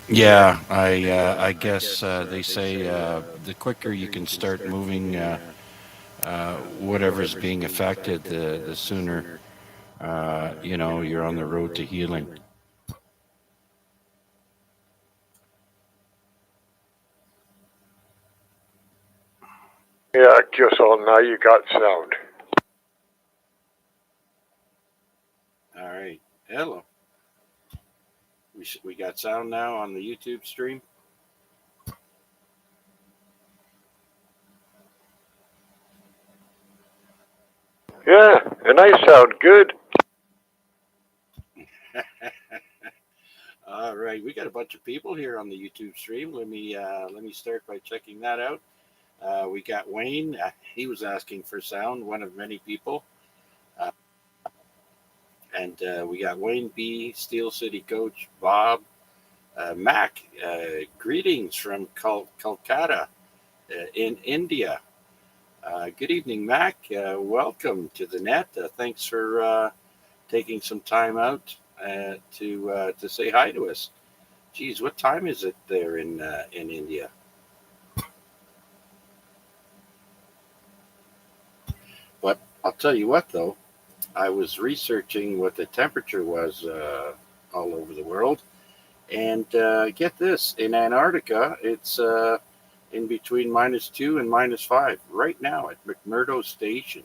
Yeah, I guess they say the quicker you can start moving whatever's being affected, the sooner you're on the road to healing. Yeah, so now you got sound. All right, hello. We got sound now on the YouTube stream. Yeah, and I sound good. All right, we got a bunch of people here on the YouTube stream. Let me start by checking that out. We got Wayne. He was asking for sound, one of many people. Uh, and we got Wayne B, Steel City Coach, Bob, Mac. Greetings from Kolkata in India. Good evening, Mac. Welcome to the net. Thanks for taking some time out to say hi to us. Geez, what time is it there in India? But I'll tell you what, though, I was researching what the temperature was all over the world, and get this: in Antarctica, it's in between -2 and -5 right now at McMurdo Station.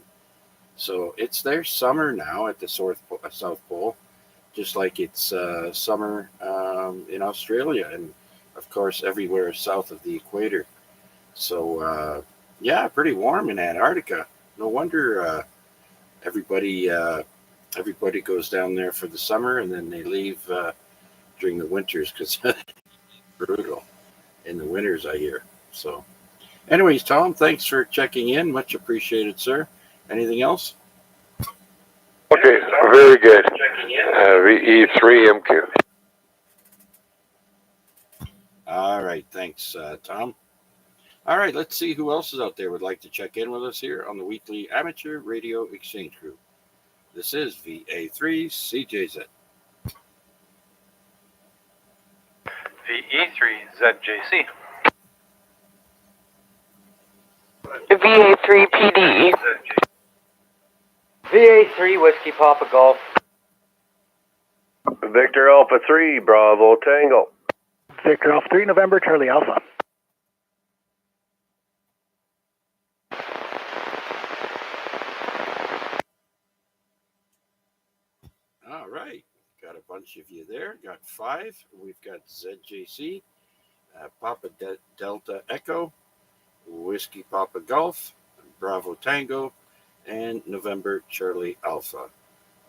So it's their summer now at the South Pole, just like it's summer in Australia and, of course, everywhere south of the equator. So, yeah, pretty warm in Antarctica. No wonder everybody everybody goes down there for the summer and then they leave during the winters because it's brutal in the winters, I hear. So, anyways, Tom, thanks for checking in. Much appreciated, sir. Anything else? Okay, very good. VE3MQ. All right, thanks, Tom. All right, let's see who else is out there would like to check in with us here on the weekly Amateur Radio Exchange Group. This is VA3CJZ. VE3ZJC. VA3PDE. VA3 Whiskey Papa Golf. Victor Alpha 3, Bravo Tango. Victor Alpha 3, November, Charlie Alpha. All right, got a bunch of you there. Got 5. We've got ZJC, Papa Delta Echo, Whiskey Papa Golf, Bravo Tango, and November Charlie Alpha.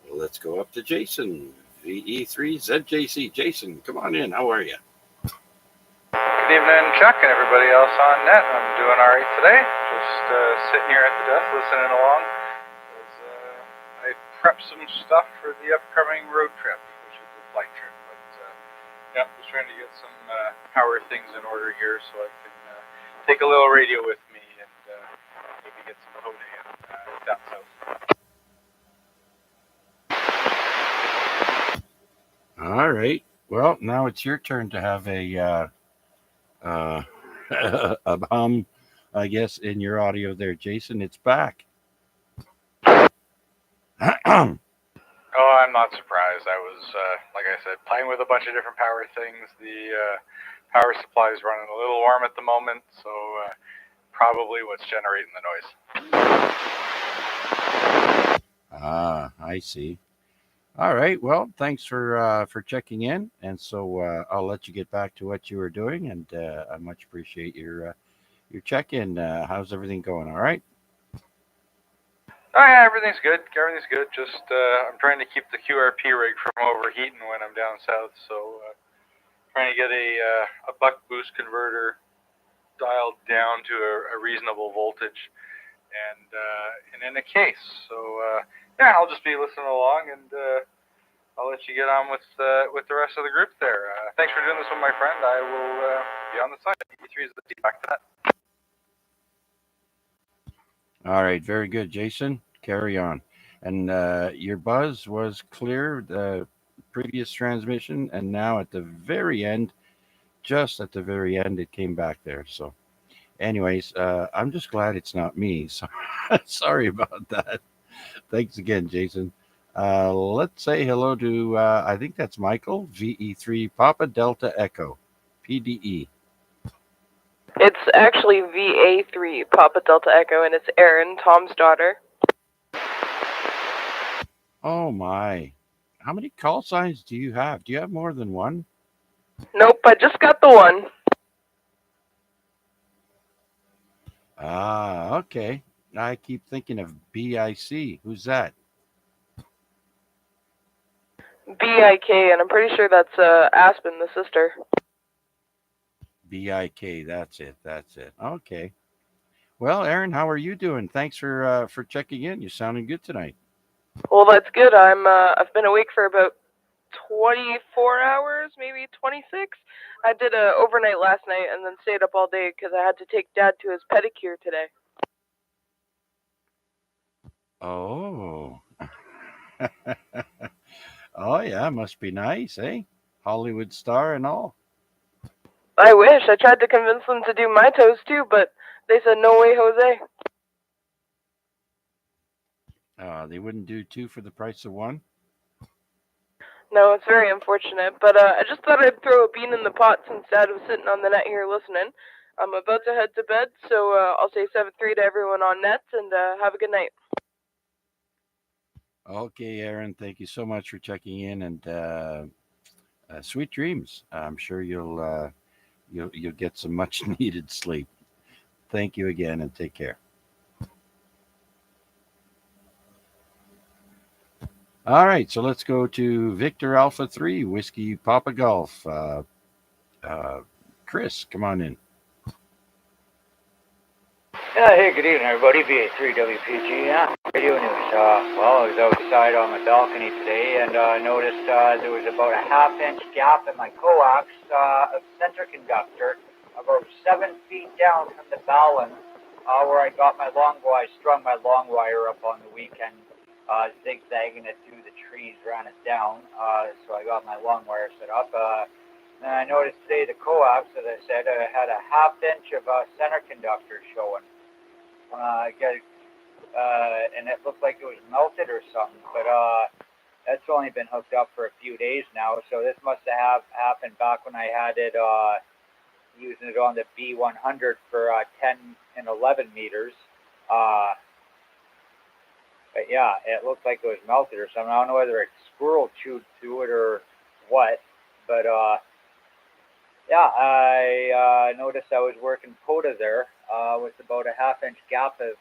Well, let's go up to Jason, VE3ZJC. Jason, come on in. How are you? Good evening, Chuck, and everybody else on net. I'm doing all right today. Just sitting here at the desk listening along. I prepped some stuff for the upcoming road trip, which is the flight trip. But yeah, just trying to get some power things in order here so I can take a little radio with me and maybe get some POTA in down south. All right. Well, now it's your turn to have a hum, I guess, in your audio there, Jason. It's back. Oh, I'm not surprised. I was, like I said, playing with a bunch of different power things. The power supply is running a little warm at the moment, so probably what's generating the noise. Ah, I see. All right. Well, thanks for checking in, and so I'll let you get back to what you were doing, and I much appreciate your check-in. How's everything going? All right. Oh yeah, everything's good. Everything's good. Just I'm trying to keep the QRP rig from overheating when I'm down south. So trying to get a buck boost converter dialed down to a reasonable voltage, and in a case. So yeah, I'll just be listening along, and I'll let you get on with the rest of the group there. Thanks for doing this with my friend. I will be on the side. E3 is the back to that. All right. Very good, Jason. Carry on. And your buzz was clear the previous transmission, and now at the very end, just at the very end, it came back there. So, anyways, I'm just glad it's not me. So, sorry about that. Thanks again, Jason. Let's say hello to, I think that's Michael, VE3 Papa Delta Echo, PDE. It's actually VA3 Papa Delta Echo, and it's Erin, Tom's daughter. Oh my. How many call signs do you have? Do you have more than one? Nope, I just got the one. Ah, okay. I keep thinking of BIC. Who's that? BIK, and I'm pretty sure that's Aspen, the sister. BIK. That's it. That's it. Okay. Well, Aaron, how are you doing? Thanks for checking in. You're sounding good tonight. Well, that's good. I've been awake for about 24 hours, maybe 26. I did a overnight last night and then stayed up all day because I had to take Dad to his pedicure today. Oh. Oh yeah, must be nice, eh? Hollywood star and all. I wish. I tried to convince them to do my toes too, but they said no way, Jose. They wouldn't do two for the price of one. No, it's very unfortunate, but I just thought I'd throw a bean in the pot since Dad was sitting on the net here listening. I'm about to head to bed, so I'll say 7-3 to everyone on nets, and have a good night. Okay, Aaron, thank you so much for checking in, and sweet dreams. I'm sure you'll get some much needed sleep. Thank you again, and take care. All right, so let's go to Victor Alpha 3, Whiskey Papa Golf. Chris, come on in. Hey, good evening, everybody. VA3WPG. How are you doing? Well, I was outside on my balcony today, and I noticed there was about a half-inch gap in my coax of center conductor, about 7 feet down from the balance, where I got my long wire, strung my long wire up on the weekend, zigzagging it through the trees, ran it down. So I got my long wire set up. And I noticed today the coax, as I said, had a half-inch of center conductor showing. And it looked like it was melted or something, but that's only been hooked up for a few days now, so this must have happened back when I had it using it on the B100 for 10 and 11 meters. But yeah, it looked like it was melted or something. I don't know whether a squirrel chewed through it or what, but yeah, I noticed I was working POTA there with about a half-inch gap of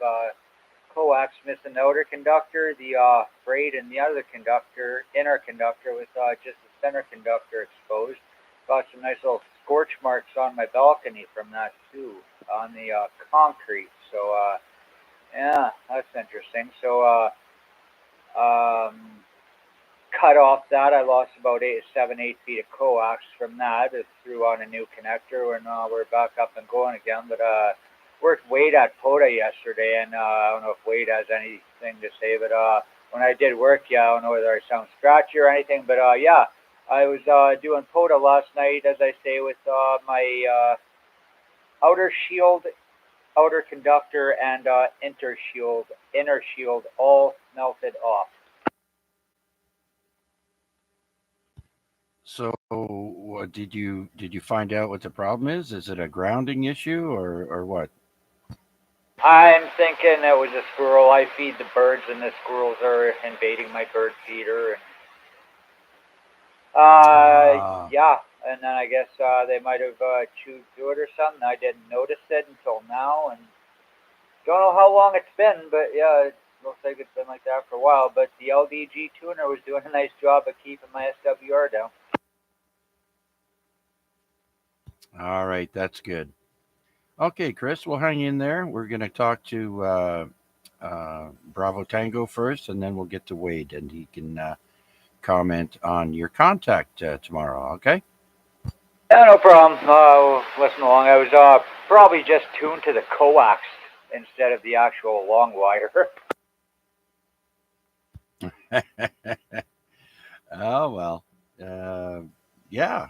coax missing the outer conductor, the braid, and the other conductor, inner conductor, with just the center conductor exposed. Got some nice little scorch marks on my balcony from that too, on the concrete. So yeah, that's interesting. So cut off that. I lost about 7, 8 feet of coax from that. I threw on a new connector, and we're back up and going again. But worked Wade at POTA yesterday, and I don't know if Wade has anything to say, but when I did work, yeah, I don't know whether I sound scratchy or anything, but yeah, I was doing POTA last night, as I say, with my outer shield, outer conductor, and inner shield all melted off. So, what did you find out what the problem is? Is it a grounding issue or what? I'm thinking it was a squirrel. I feed the birds, and the squirrels are invading my bird feeder. Yeah, and then I guess they might have chewed through it or something. I didn't notice it until now, and don't know how long it's been, but yeah, it looks like it's been like that for a while. But the LDG tuner was doing a nice job of keeping my SWR down. All right, that's good. Okay, Chris, we'll hang in there. We're going to talk to Bravo Tango first, and then we'll get to Wade, and he can comment on your contact tomorrow. Okay? Yeah, no problem. Listen along. I was probably just tuned to the coax instead of the actual long wire. Oh well, yeah.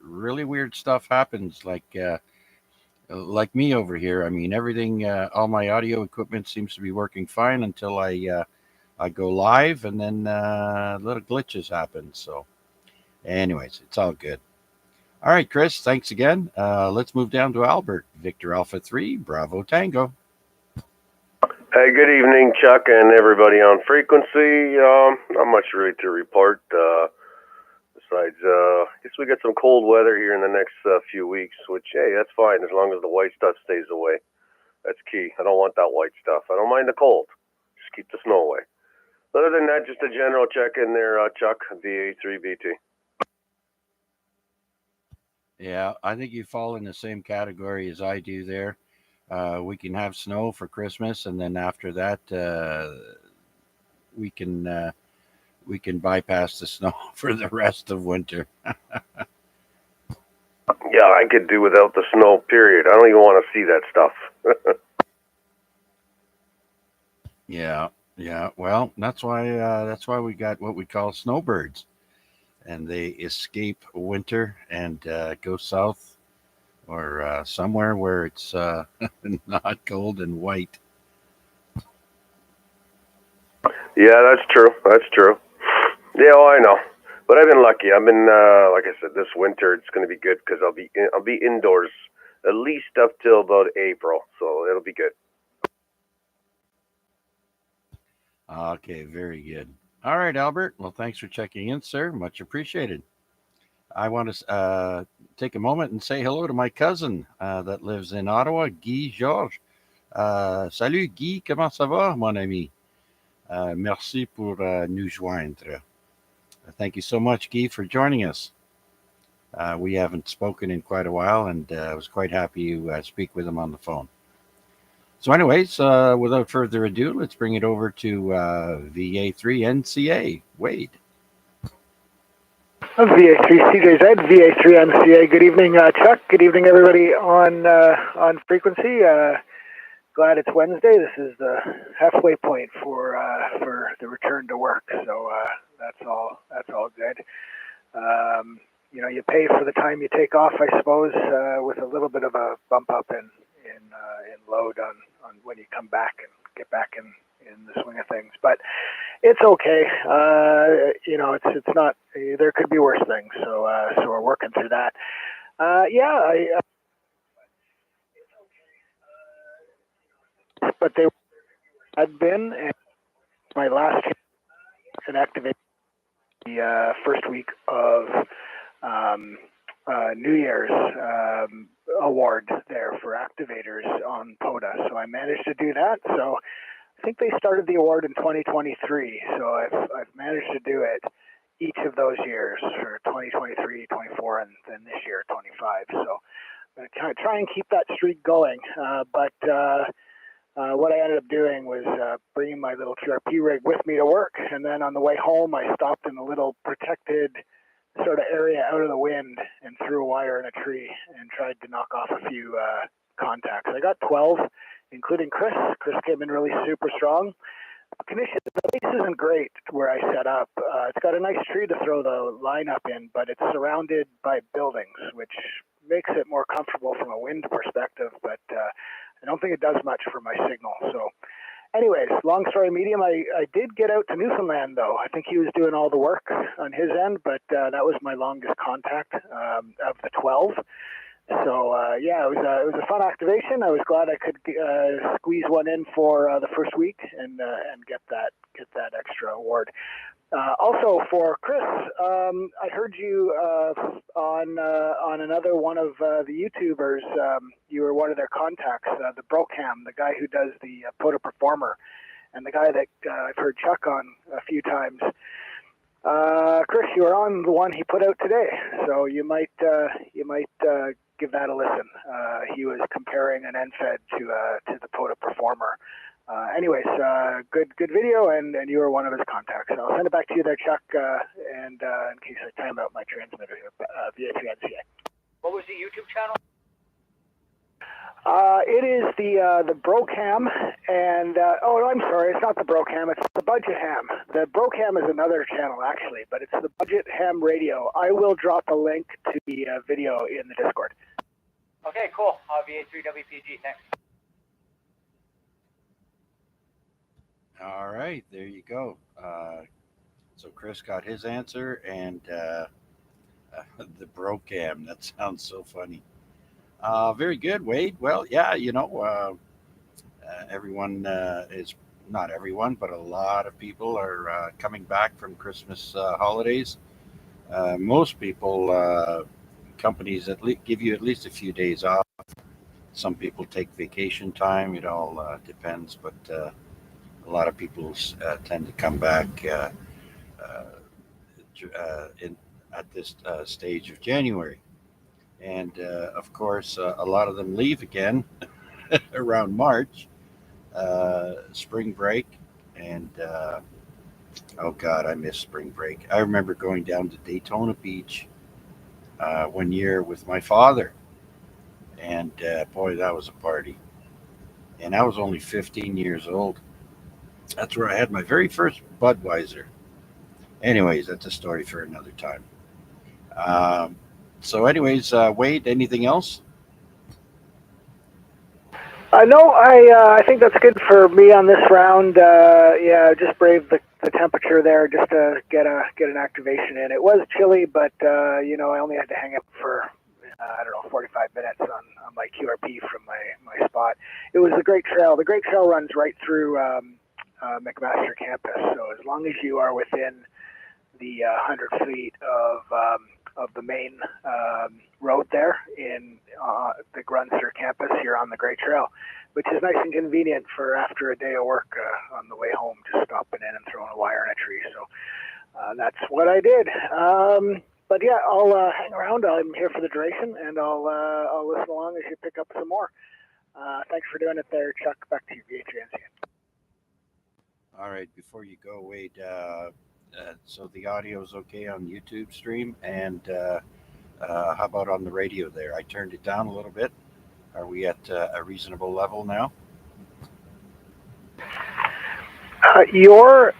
Really weird weird stuff happens, like me over here. I mean, everything, all my audio equipment seems to be working fine until I go live, and then little glitches happen. So, anyways, it's all good. All right, Chris, thanks again. Let's move down to Albert. Victor Alpha 3, Bravo Tango. Hey, good evening, Chuck, and everybody on frequency. Not much really to report. Besides, I guess we get some cold weather here in the next few weeks, which, hey, that's fine as long as the white stuff stays away. That's key. I don't want that white stuff. I don't mind the cold. Just keep the snow away. Other than that, just a general check in there, Chuck, VA3BT. Yeah, I think you fall in the same category as I do there. We can have snow for Christmas, and then after that, we can bypass the snow for the rest of winter. Yeah, I could do without the snow, period. I don't even want to see that stuff. Yeah. Well, that's why we got what we call snowbirds, and they escape winter and go south or somewhere where it's not cold and white. Yeah, that's true. That's true. Yeah, well, I know. But I've been lucky. I've been, like I said, this winter it's going to be good because I'll be indoors at least up till about April, so it'll be good. Okay, very good. All right, Albert. Well, thanks for checking in, sir. Much appreciated. I want to take a moment and say hello to my cousin that lives in Ottawa, Guy Georges. Salut Guy, comment ça va, mon ami? Merci pour nous joindre. Thank you so much, Guy, for joining us. We haven't spoken in quite a while, and I was quite happy to speak with him on the phone. So anyways, without further ado, let's bring it over to VA3NCA, Wade. VA3CJZ, VA3MCA. Good evening, Chuck. Good evening, everybody on frequency. Glad it's Wednesday. This is the halfway point for the return to work. So that's all good. You pay for the time you take off, I suppose, with a little bit of a bump up in load on when you come back and get back in the swing of things. But it's okay. It's not. There could be worse things. So we're working through that. But they had been, and my last and activated the first week of New Year's award there for activators on POTA. So I managed to do that. So I think they started the award in 2023. So I've managed to do it each of those years for 2023, 24, and then this year 25. So I'm going to try and keep that streak going. But what I ended up doing was bringing my little QRP rig with me to work, and then on the way home I stopped in a little protected sort of area out of the wind and threw a wire in a tree and tried to knock off a few contacts. I got 12, including Chris. Chris came in really super strong. The base isn't great where I set up. It's got a nice tree to throw the line up in, but it's surrounded by buildings, which makes it more comfortable from a wind perspective, but I don't think it does much for my signal. So anyways, long story medium, I did get out to Newfoundland, though. I think he was doing all the work on his end, but that was my longest contact of the 12. So it was a fun activation. I was glad I could squeeze one in for the first week and get that extra award. Also for Chris, I heard you on another one of the YouTubers. You were one of their contacts, the Brocam, the guy who does the POTA Performer, and the guy that I've heard Chuck on a few times. Chris, you were on the one he put out today, so you might give that a listen. He was comparing an NFED to the POTA Performer. Anyways, good video, and you were one of his contacts. So I'll send it back to you there, Chuck, and in case I time out my transmitter here via 3NCA. What was the YouTube channel? It is the Brocam, and oh, I'm sorry, it's not the Brocam, it's the Budget Ham. The Brocam is another channel actually, but it's the Budget Ham Radio. I will drop a link to the video in the Discord. Okay, cool. VA3WPG, thanks. All right, there you go. So Chris got his answer, and the Brocam. That sounds so funny. Very good, Wade. Well, yeah, everyone is not everyone, but a lot of people are coming back from Christmas holidays. Most people, companies give you at least a few days off. Some people take vacation time. It all depends, but a lot of people tend to come back uh, in at this stage of January. And of course, a lot of them leave again around March, spring break. And oh God, I miss spring break. I remember going down to Daytona Beach one year with my father. And boy, that was a party. And I was only 15 years old. That's where I had my very first Budweiser. Anyways, that's a story for another time. Um, Wade, anything else? No, I think that's good for me on this round. Yeah, just brave the temperature there just to get an activation in. It was chilly, but I only had to hang up for I don't know 45 minutes on my QRP from my spot. It was a great trail. The great trail runs right through McMaster campus. So as long as you are within the 100 feet of the main road there that runs through campus, you're on the Great Trail, which is nice and convenient for after a day of work on the way home, just stopping in and throwing a wire in a tree. So that's what I did. But yeah, I'll hang around. I'm here for the duration, and I'll listen along as you pick up some more. Thanks for doing it there, Chuck. Back to you, VHNC. All right, before you go, Wade, so the audio is okay on YouTube stream, and how about on the radio there? I turned it down a little bit. Are we at a reasonable level now? Your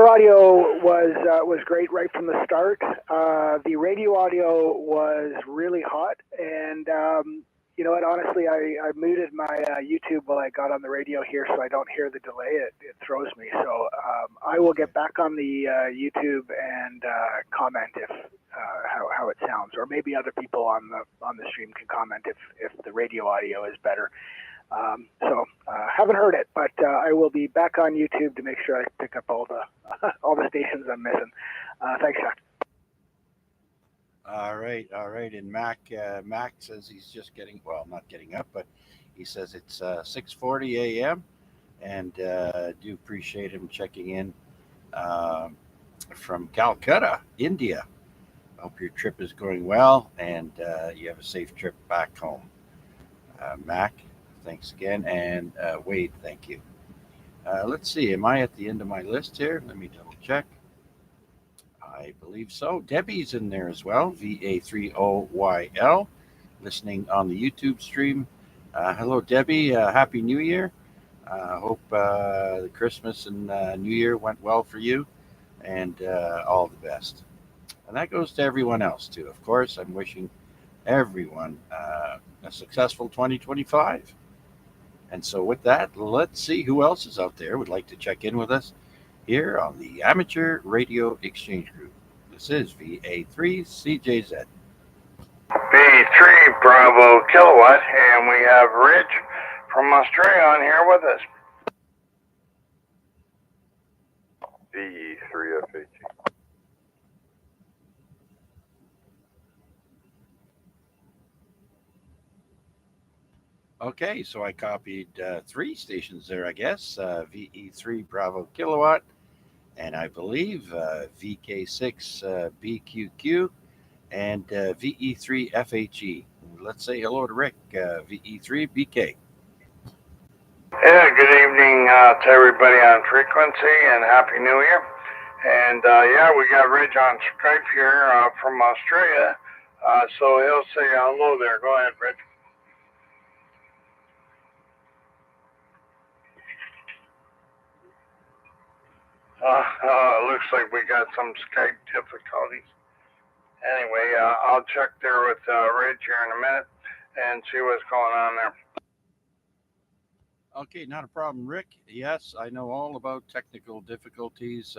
audio was great right from the start. The radio audio was really hot, and you know what? Honestly, I muted my YouTube while I got on the radio here, so I don't hear the delay. It throws me. So I will get back on the YouTube and comment if how it sounds, or maybe other people on the stream can comment if the radio audio is better. So haven't heard it, but I will be back on YouTube to make sure I pick up all the stations I'm missing. Thanks, Chuck. All right. And Mac says he's just not getting up, but he says it's 6:40 a.m. and do appreciate him checking in from Calcutta, India. Hope your trip is going well and you have a safe trip back home. Mac, thanks again, and Wade, thank you. Let's see, am I at the end of my list here? Let me double check. I believe so. Debbie's in there as well, VA3OYL, listening on the YouTube stream. Hello, Debbie. Happy New Year. Hope the Christmas and New Year went well for you, and all the best. And that goes to everyone else, too. Of course, I'm wishing everyone a successful 2025. And so with that, let's see who else is out there would like to check in with us here on the Amateur Radio Exchange Group. This is VA3CJZ. V3 Bravo Kilowatt, and we have Rich from Australia on here with us. VE3FHE. Okay, so I copied 3 stations there, I guess. VE3 Bravo Kilowatt, and I believe VK6 BQQ, and VE3 FHE. Let's say hello to Rick, VE3 BK. Yeah, good evening to everybody on frequency, and Happy New Year. And yeah, we got Rich on Skype here from Australia, so he'll say hello there. Go ahead, Rich. Looks like we got some Skype difficulties. Anyway, I'll check there with Reg here in a minute and see what's going on there. Okay, not a problem, Rick. Yes, I know all about technical difficulties.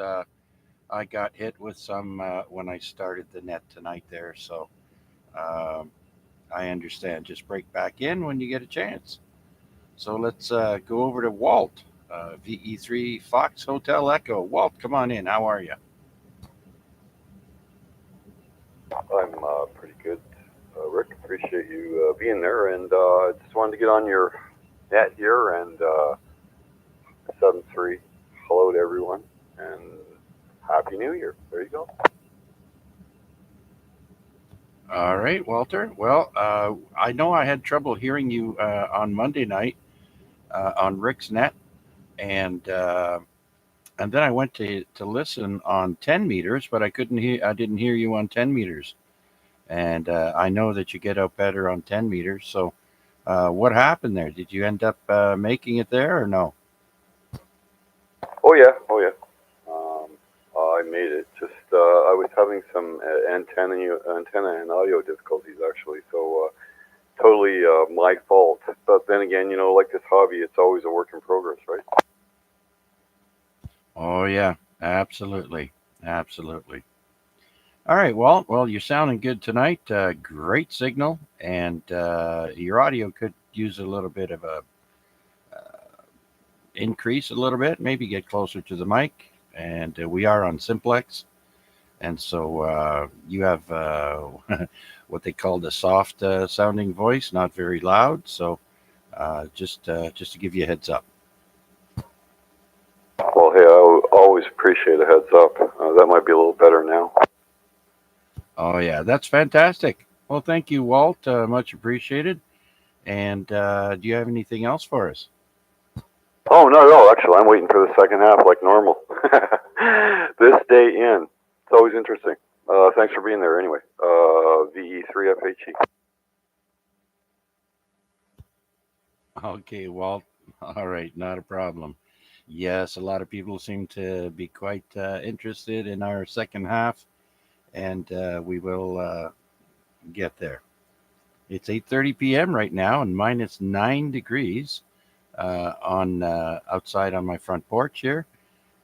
I got hit with some when I started the net tonight there, so um, I understand. Just break back in when you get a chance. So let's go over to Walt, VE3 Fox Hotel Echo. Walt, come on in. How are you? I'm pretty good, Rick. Appreciate you being there, and just wanted to get on your net here and 7-3. Hello to everyone, and Happy New Year. There you go. All right, Walter. Well, I know I had trouble hearing you on Monday night on Rick's net, and then I went to listen on 10 meters, but I couldn't hear. I didn't hear you on 10 meters, and I know that you get out better on 10 meters. So, what happened there? Did you end up making it there or no? Oh yeah, oh yeah. I made it. Just I was having some antenna and audio difficulties actually, so totally my fault. But then again, like this hobby, it's always a work in progress, right? Oh yeah, absolutely, absolutely. All right, well, you're sounding good tonight. Great signal, and your audio could use a little bit of a increase a little bit, maybe get closer to the mic. And we are on Simplex, and so you have what they call the soft sounding voice, not very loud. So just to give you a heads up. Well, hey, I always appreciate a heads up. That might be a little better now. Oh yeah, that's fantastic. Well, thank you, Walt. Much appreciated. And do you have anything else for us? Oh, not at all. Actually, I'm waiting for the second half like normal. This day in. It's always interesting. Thanks for being there anyway. VE3FHE. Okay, Walt. All right, not a problem. Yes, a lot of people seem to be quite interested in our second half, and we will get there. It's 8:30 p.m. right now, and minus 9 degrees on outside on my front porch here,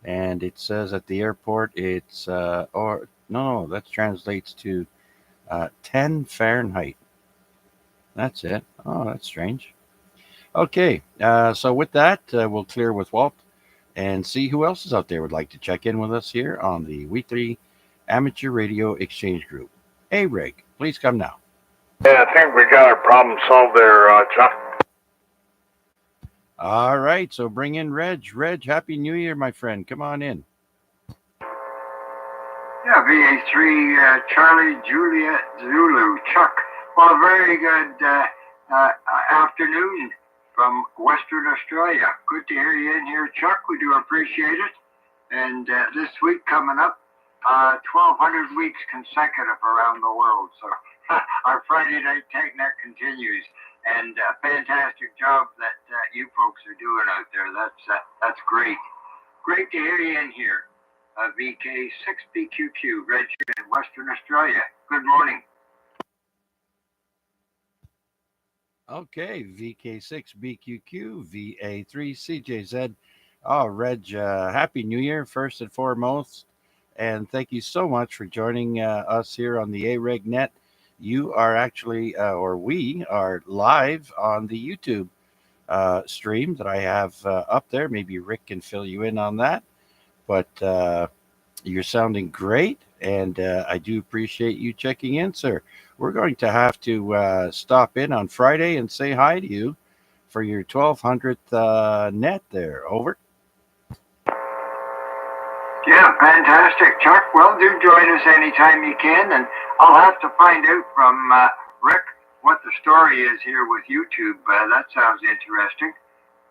and it says at the airport it's or no, that translates to 10 Fahrenheit. That's it. Oh, that's strange. Okay, so with that, we'll clear with Walt and see who else is out there would like to check in with us here on the weekly amateur radio exchange group. AREG, please come now. Yeah, I think we got our problem solved there, Chuck. All right, so bring in Reg. Reg, Happy New Year, my friend. Come on in. Yeah, VA3, Charlie, Juliet, Zulu, Chuck. Well, very good afternoon from Western Australia. Good to hear you in here, Chuck. We do appreciate it. And this week coming up, 1,200 weeks consecutive around the world. So our Friday night TechNet continues. And fantastic job that you folks are doing out there. That's great. Great to hear you in here. VK6BQQ, Red in Western Australia. Good morning. Okay, VK6BQQ, VA3CJZ. Oh, Reg, Happy New Year, first and foremost. And thank you so much for joining us here on the AREG net. You are actually, or we are live on the YouTube stream that I have up there. Maybe Rick can fill you in on that. But you're sounding great, and I do appreciate you checking in, sir. We're going to have to stop in on Friday and say hi to you for your 1200th net there. Over. Yeah, fantastic, Chuck. Well, do join us anytime you can, and I'll have to find out from Rick what the story is here with YouTube. That sounds interesting.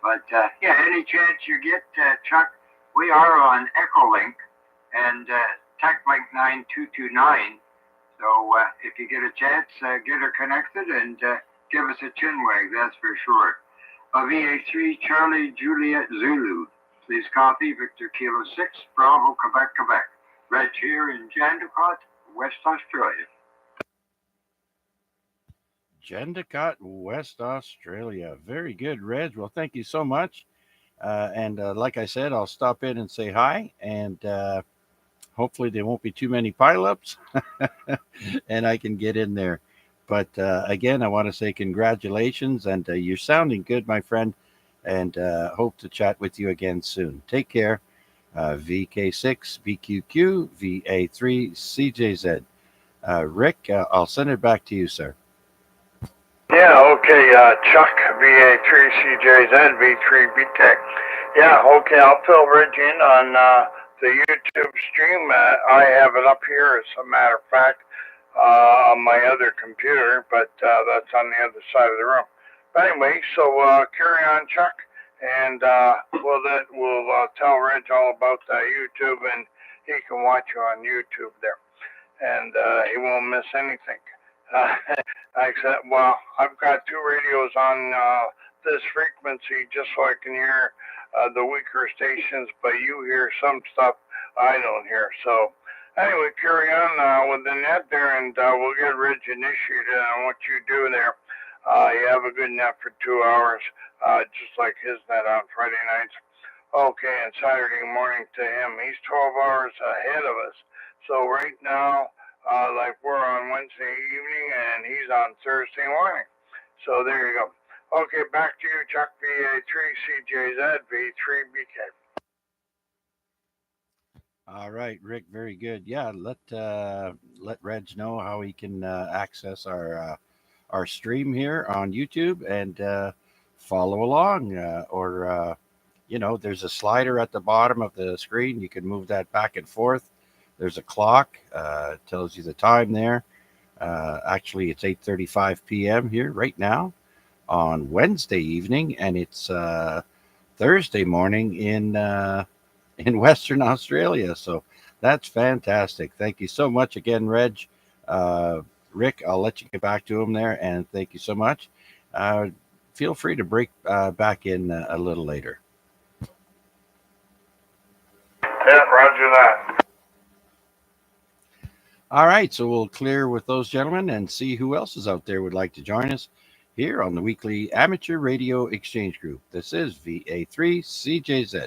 But yeah, any chance you get, Chuck, we are on Echolink and TechLink 9229. So if you get a chance, get her connected and give us a chinwag, that's for sure. VA3 Charlie Juliet Zulu. Please copy Victor Kilo 6, Bravo, Quebec, Quebec. Reg here in Jandakot, West Australia. Jandakot, West Australia. Very good, Reg. Well, thank you so much. And like I said, I'll stop in and say hi, and hopefully there won't be too many pileups, and I can get in there. But again, I want to say congratulations, and you're sounding good, my friend, and hope to chat with you again soon. Take care. VK6, BQQ, VA3, CJZ. Rick, I'll send it back to you, sir. Yeah, okay, Chuck, VA3CJZ, V3BK. Yeah, okay, I'll fill Reg in on the YouTube stream. I have it up here, as a matter of fact, on my other computer, but that's on the other side of the room. But anyway, so carry on, Chuck, and we'll tell Reg all about YouTube, and he can watch you on YouTube there, and he won't miss anything. I said, well, I've got two radios on this frequency just so I can hear the weaker stations, but you hear some stuff I don't hear. So anyway, carry on with the net there, and we'll get Reg initiated on what you do there. You have a good net for 2 hours, just like his net on Friday nights. Okay, and Saturday morning to him. He's 12 hours ahead of us. So right now, like we're on Wednesday evening and he's on Thursday morning. So there you go. Okay, back to you, Chuck. VA3CJZ, V3BK. All right, Rick, very good. Yeah, let Reg know how he can access our stream here on YouTube and follow along. Or there's a slider at the bottom of the screen. You can move that back and forth. There's a clock. It tells you the time there. Actually, it's 8:35 p.m. here right now on Wednesday evening, and it's Thursday morning in Western Australia. So that's fantastic. Thank you so much again, Reg. Rick, I'll let you get back to him there, and thank you so much. Feel free to break back in a little later. Yeah, roger that. All right, so we'll clear with those gentlemen and see who else is out there would like to join us here on the weekly Amateur Radio Exchange Group. This is VA3CJZ.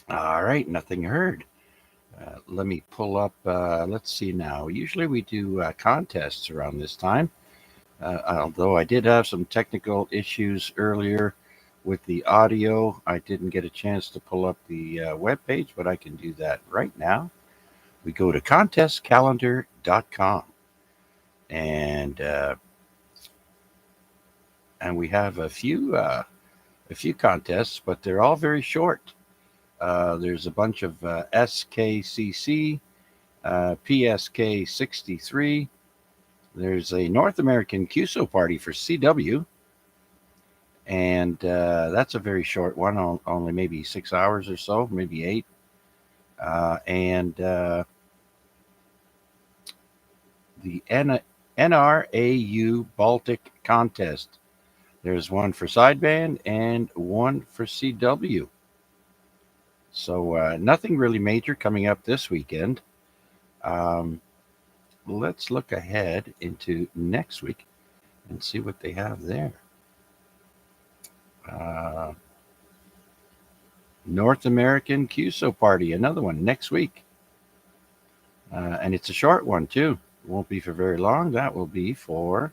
All right, nothing heard. Let me pull up, let's see now. Usually we do contests around this time. Although I did have some technical issues earlier with the audio, I didn't get a chance to pull up the web page, but I can do that right now. We go to contestcalendar.com, and we have a few contests, but they're all very short. There's a bunch of SKCC, PSK 63. There's a North American QSO party for CW, and that's a very short one, only maybe 6 hours or so, maybe 8. And the NRAU Baltic contest. There's one for sideband and one for CW. So nothing really major coming up this weekend. Let's look ahead into next week and see what they have there. North American QSO party, another one next week. And it's a short one too. It won't be for very long. That will be for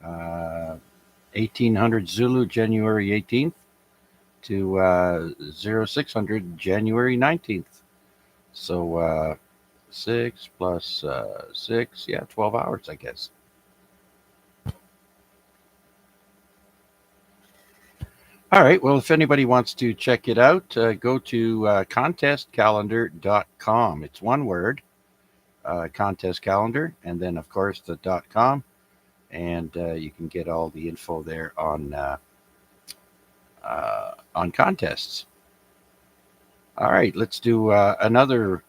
1800 Zulu January 18th to 0600 January 19th. So 6 plus 6, 12 hours, I guess. All right. Well, if anybody wants to check it out, go to contestcalendar.com. It's one word, contest calendar, and then, of course, the .com. And you can get all the info there on contests. All right. Let's do another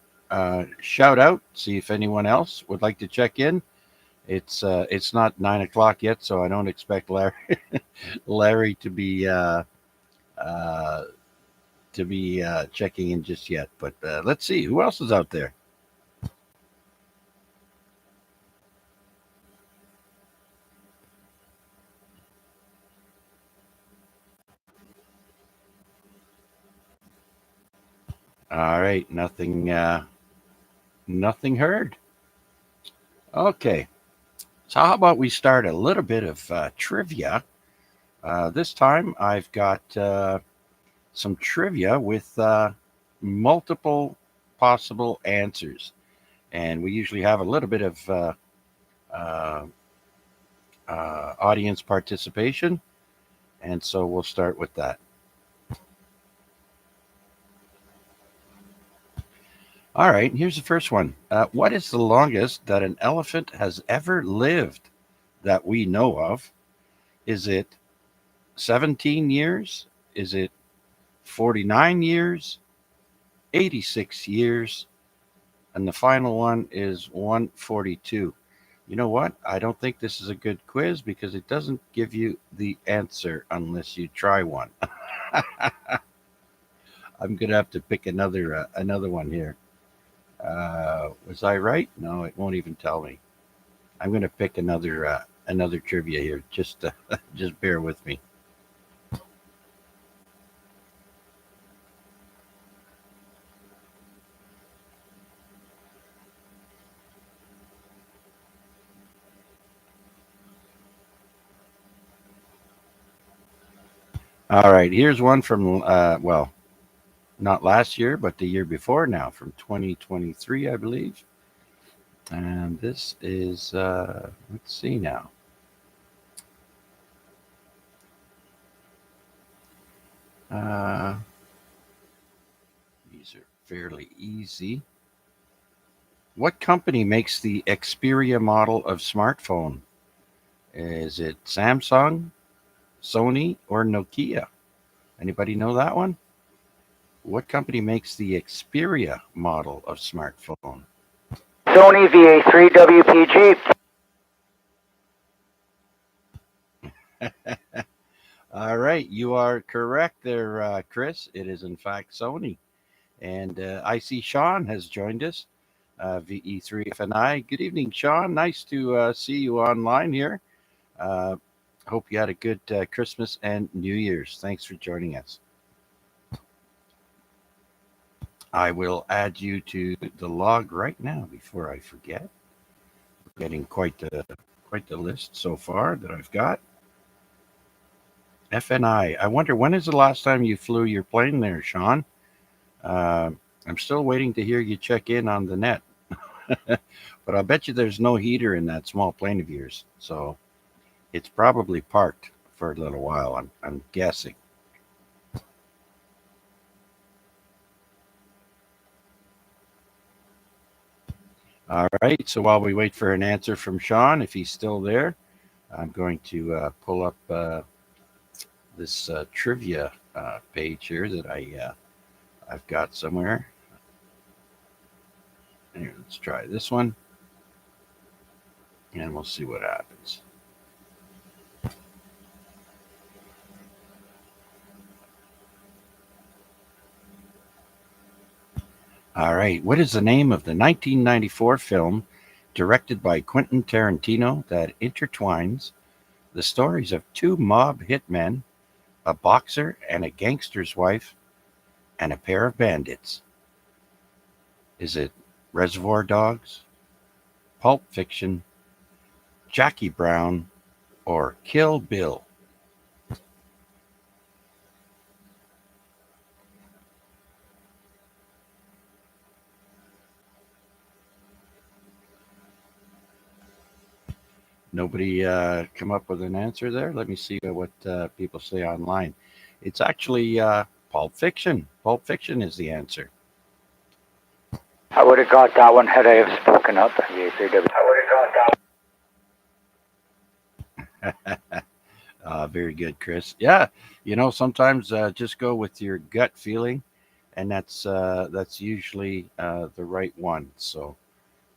shout out. See if anyone else would like to check in. It's not 9 o'clock yet, so I don't expect Larry to be checking in just yet. But let's see who else is out there. All right, nothing heard. Okay, so how about we start a little bit of trivia? This time I've got some trivia with multiple possible answers, and we usually have a little bit of uh, audience participation, and so we'll start with that. All right, here's the first one. What is the longest that an elephant has ever lived that we know of? Is it 17 years? Is it 49 years? 86 years? And the final one is 142. You know what? I don't think this is a good quiz because it doesn't give you the answer unless you try one. I'm going to have to pick another one here. Was I right? No, it won't even tell me. I'm going to pick another trivia here. Just just bear with me. All right, here's one from well, not last year, but the year before now, from 2023, I believe. And this is let's see now. These are fairly easy. What company makes the Xperia model of smartphone? Is it Samsung, Sony, or Nokia? Anybody know that one? What company makes the Xperia model of smartphone? Sony VA3 WPG. All right, you are correct there, Chris. It is in fact Sony. And I see Sean has joined us, VE3FNI. Good evening, Sean. Nice to see you online here. Hope you had a good Christmas and New Year's. Thanks for joining us. I will add you to the log right now before I forget. We're getting quite the list so far that I've got. FNI. I wonder, when is the last time you flew your plane there, Sean? I'm still waiting to hear you check in on the net. But I bet you there's no heater in that small plane of yours. So it's probably parked for a little while, I'm guessing. All right, so while we wait for an answer from Sean, if he's still there, I'm going to pull up this trivia page here that I've got somewhere. Here, let's try this one, and we'll see what happens. All right, what is the name of the 1994 film directed by Quentin Tarantino that intertwines the stories of two mob hitmen, a boxer and a gangster's wife, and a pair of bandits? Is it Reservoir Dogs, Pulp Fiction, Jackie Brown, or Kill Bill? Nobody come up with an answer there? Let me see what people say online. It's actually Pulp Fiction. Pulp Fiction is the answer. I would have got that one had I have spoken up. VA3W. Very good, Chris. Yeah, sometimes just go with your gut feeling, and that's usually the right one. So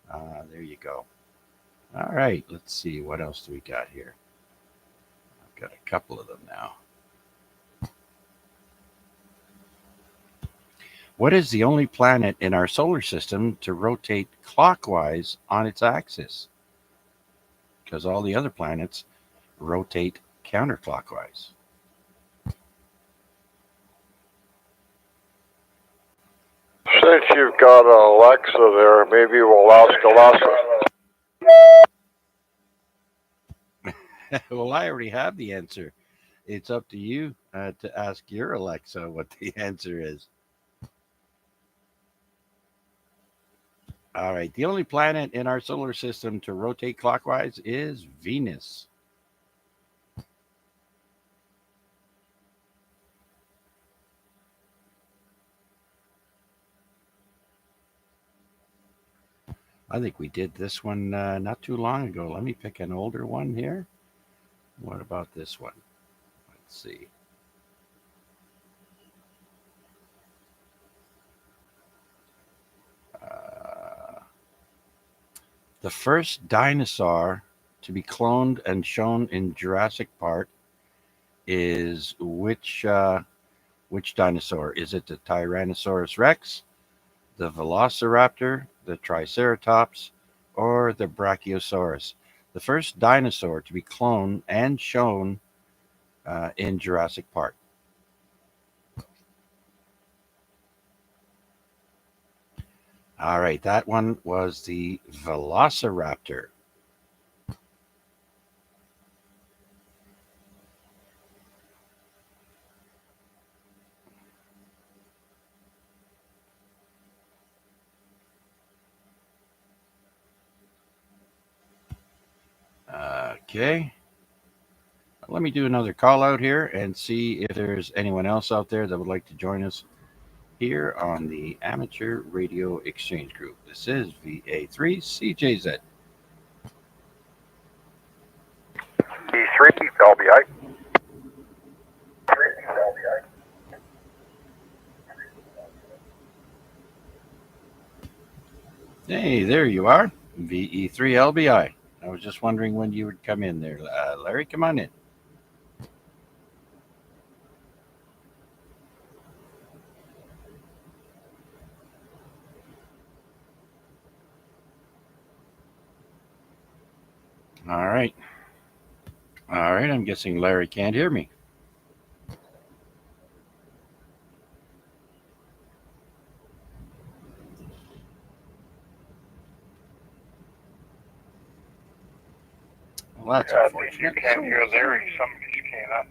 there you go. All right, let's see. What else do we got here? I've got a couple of them now. What is the only planet in our solar system to rotate clockwise on its axis? Because all the other planets rotate counterclockwise. Since you've got Alexa there, maybe we'll ask Alexa. Well, I already have the answer. It's up to you to ask your Alexa what the answer is. All right. The only planet in our solar system to rotate clockwise is Venus. I think we did this one not too long ago. Let me pick an older one here. What about this one? Let's see. The first dinosaur to be cloned and shown in Jurassic Park is which dinosaur? Is it the Tyrannosaurus Rex, the Velociraptor, the Triceratops, or the Brachiosaurus? The first dinosaur to be cloned and shown in Jurassic Park. All right, that one was the Velociraptor. Okay. Let me do another call out here and see if there's anyone else out there that would like to join us here on the Amateur Radio Exchange Group. This is VA3CJZ. E3 LBI. Hey, there you are, VE3LBI. I was just wondering when you would come in there. Larry, come on in. All right. All right, I'm guessing Larry can't hear me. Well, that's unfortunate. If you can't hear Larry, somebody's cannot.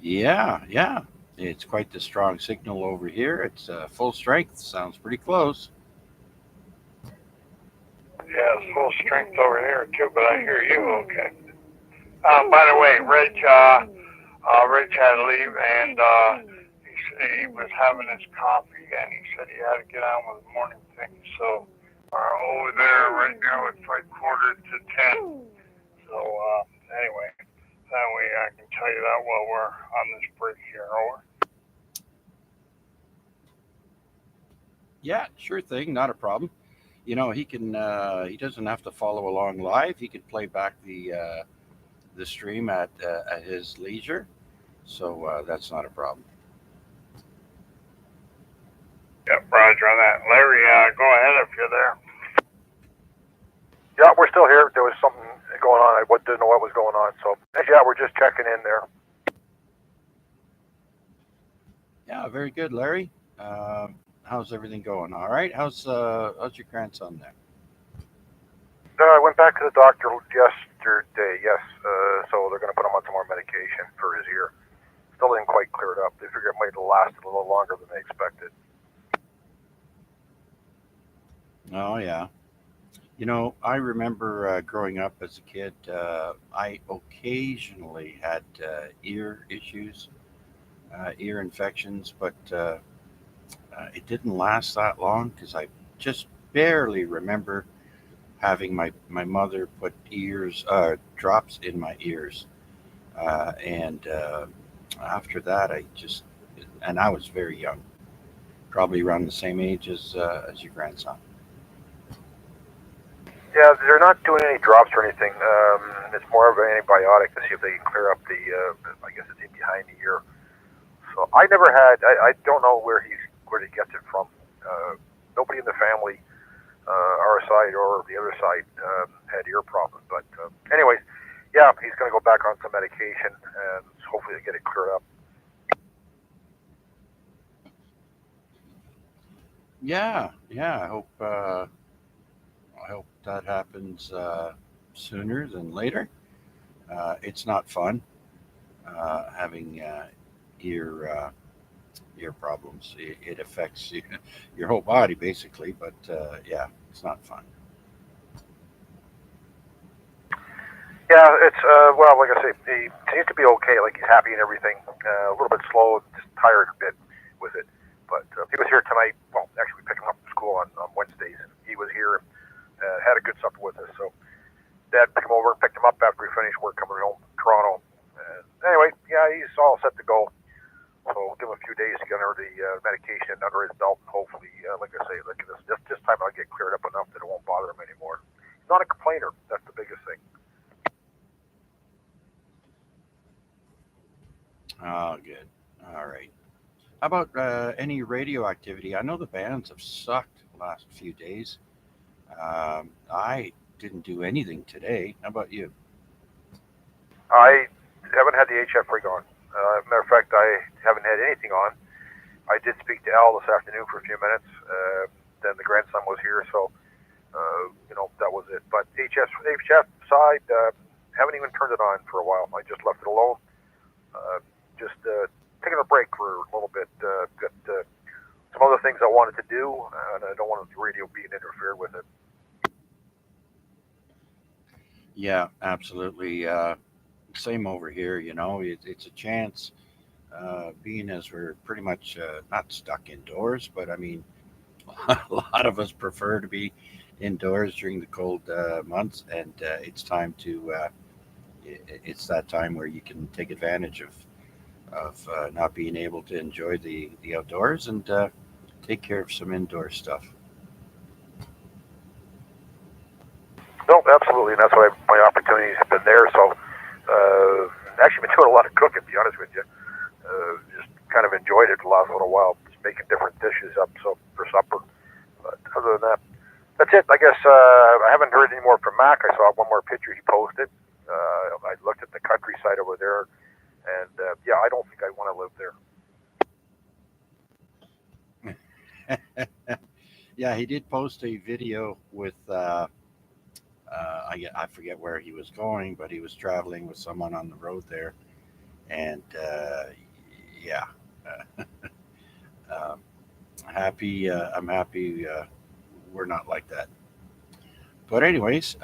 Yeah. It's quite the strong signal over here. It's full strength. Sounds pretty close. Yeah, it's full strength over here too, but I hear you okay. By the way, Reg had to leave, and he was having his coffee, and he said he had to get on with the morning thing. So over there right now it's like 9:45. So anyway, that way I can tell you that while we're on this break here. Over. Yeah, sure thing. Not a problem. You know, he can. He doesn't have to follow along live. He could play back the stream at his leisure. So that's not a problem. Yep, Roger on that. Larry, go ahead if you're there. Yeah, we're still here. There was something going on. I didn't know what was going on. So, yeah, we're just checking in there. Yeah, very good, Larry. How's everything going? All right. How's your grandson there? I went back to the doctor yesterday, yes. So they're going to put him on some more medication for his ear. Still didn't quite clear it up. They figure it might have lasted a little longer than they expected. Oh, yeah. You know, I remember growing up as a kid, I occasionally had ear issues, ear infections, but it didn't last that long because I just barely remember having my mother put drops in my ears. And after that, and I was very young, probably around the same age as your grandson. Yeah, they're not doing any drops or anything. It's more of an antibiotic to see if they can clear up the, I guess it's in behind the ear. So I never had. I don't know where he gets it from. Nobody in the family, our side or the other side, had ear problems. But anyways, yeah, he's going to go back on some medication and hopefully get it cleared up. Yeah. I hope that happens sooner than later. It's not fun having ear ear problems. It affects you, your whole body basically, but yeah, it's not fun. Yeah, it's well, like I say, he seems to be okay. Like he's happy and everything. A little bit slow, just tired a bit with it. But he was here tonight. Well, actually, we picked him up from school on Wednesdays, and he was here. Had a good supper with us. So Dad picked him over and picked him up after we finished work coming home from Toronto. Anyway, yeah, he's all set to go. So we'll give him a few days to get under the medication under his belt. And hopefully, like I say, like this time I'll get cleared up enough that it won't bother him anymore. He's not a complainer. That's the biggest thing. Oh, good. All right. How about any radio activity? I know the bands have sucked the last few days. I didn't do anything today. How about you? I haven't had the HF rig on. Matter of fact, I haven't had anything on. I did speak to Al this afternoon for a few minutes. Then the grandson was here, so that was it. But HF side, haven't even turned it on for a while. I just left it alone. Just taking a break for a little bit. Got some other things I wanted to do, and I don't want the radio being interfered with it. Yeah, absolutely. Same over here. It's a chance. Being as we're pretty much not stuck indoors, but I mean, a lot of us prefer to be indoors during the cold months, and it's time to. It's that time where you can take advantage of not being able to enjoy the outdoors and take care of some indoor stuff. No, absolutely, and that's why my opportunities have been there. So, actually, been doing a lot of cooking. To be honest with you, just kind of enjoyed it the last little while, just making different dishes up so for supper. But other than that, that's it. I guess I haven't heard any more from Mac. I saw one more picture he posted. I looked at the countryside over there, and yeah, I don't think I want to live there. Yeah, he did post a video with I forget where he was going, but he was traveling with someone on the road there, and yeah, uh, um, happy. I'm happy we're not like that. But anyways,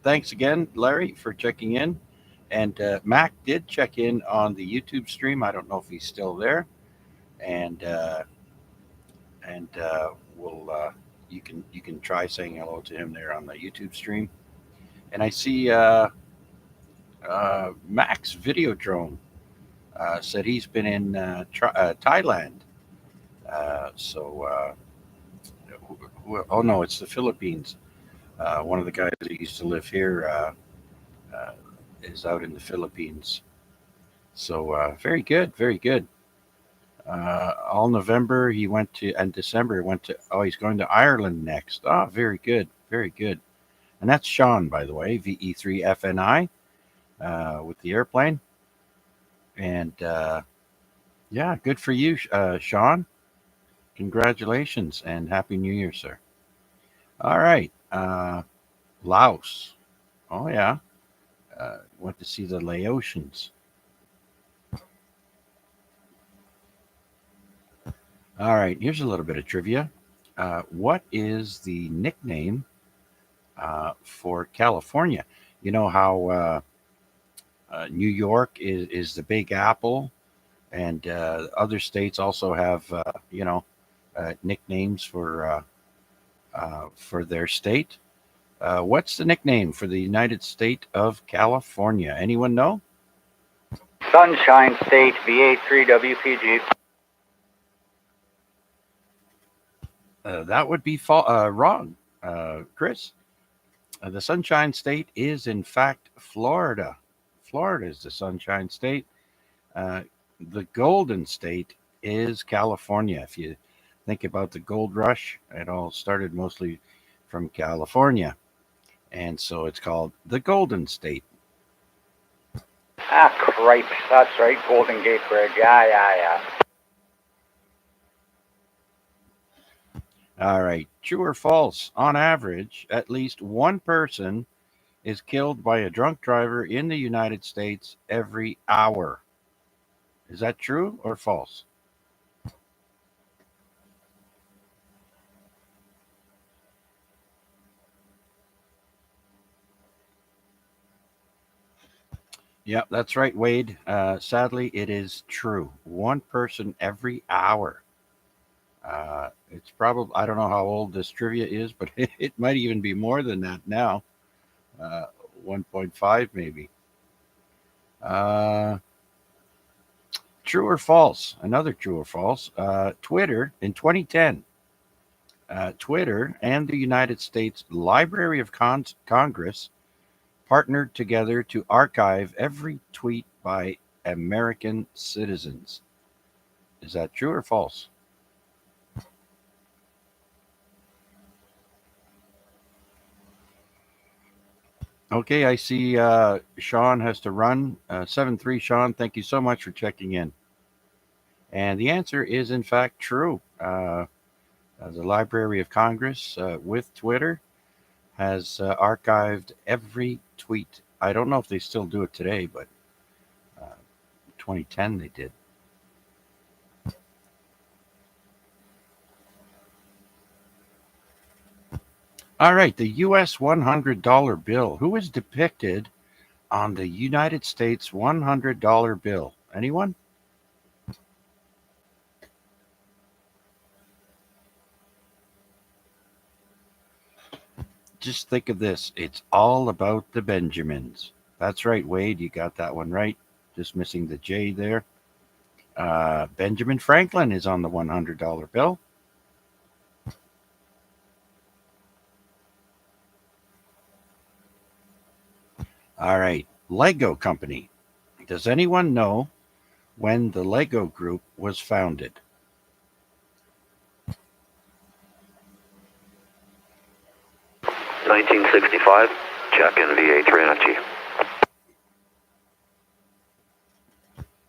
thanks again, Larry, for checking in. And Mac did check in on the YouTube stream. I don't know if he's still there, and we'll you can try saying hello to him there on the YouTube stream. And I see Mac's video drone said he's been in Thailand. So, oh no, it's the Philippines. One of the guys that used to live here uh, is out in the Philippines. So very good, very good. All November he went to, and December he went to. Oh, he's going to Ireland next. Oh, very good, very good. And that's Sean, by the way, VE3FNI with the airplane. And yeah, good for you, Sean. Congratulations and Happy New Year, sir. All right. Laos. Oh, yeah. Went to see the Laotians. All right. Here's a little bit of trivia. What is the nickname for California? You know how New York is the Big Apple, and other states also have, nicknames for their state. What's the nickname for the United State of California? Anyone know? Sunshine State, VA3WPG. That would be wrong, Chris. The Sunshine State is, in fact, Florida. Florida is the Sunshine State. The Golden State is California. If you think about the gold rush, it all started mostly from California. And so it's called the Golden State. Ah, cripes. That's right. Golden Gate Bridge. Yeah. All right. True or false? On average, at least one person is killed by a drunk driver in the United States every hour. Is that true or false? Yeah, that's right, Wade. Sadly, it is true. One person every hour. It's probably, I don't know how old this trivia is, but it might even be more than that now. 1.5 maybe. True or false? Another true or false. Twitter in 2010. Twitter and the United States Library of Congress partnered together to archive every tweet by American citizens. Is that true or false? Okay, I see Sean has to run. 7-3, Sean, thank you so much for checking in. And the answer is, in fact, true. The Library of Congress with Twitter has archived every tweet. I don't know if they still do it today, but 2010 they did. All right, the U.S. $100 bill. Who is depicted on the United States $100 bill? Anyone? Just think of this. It's all about the Benjamins. That's right, Wade. You got that one right. Just missing the J there. Benjamin Franklin is on the $100 bill. All right, Lego Company. Does anyone know when the Lego Group was founded? $1965. Check in VA3NFG.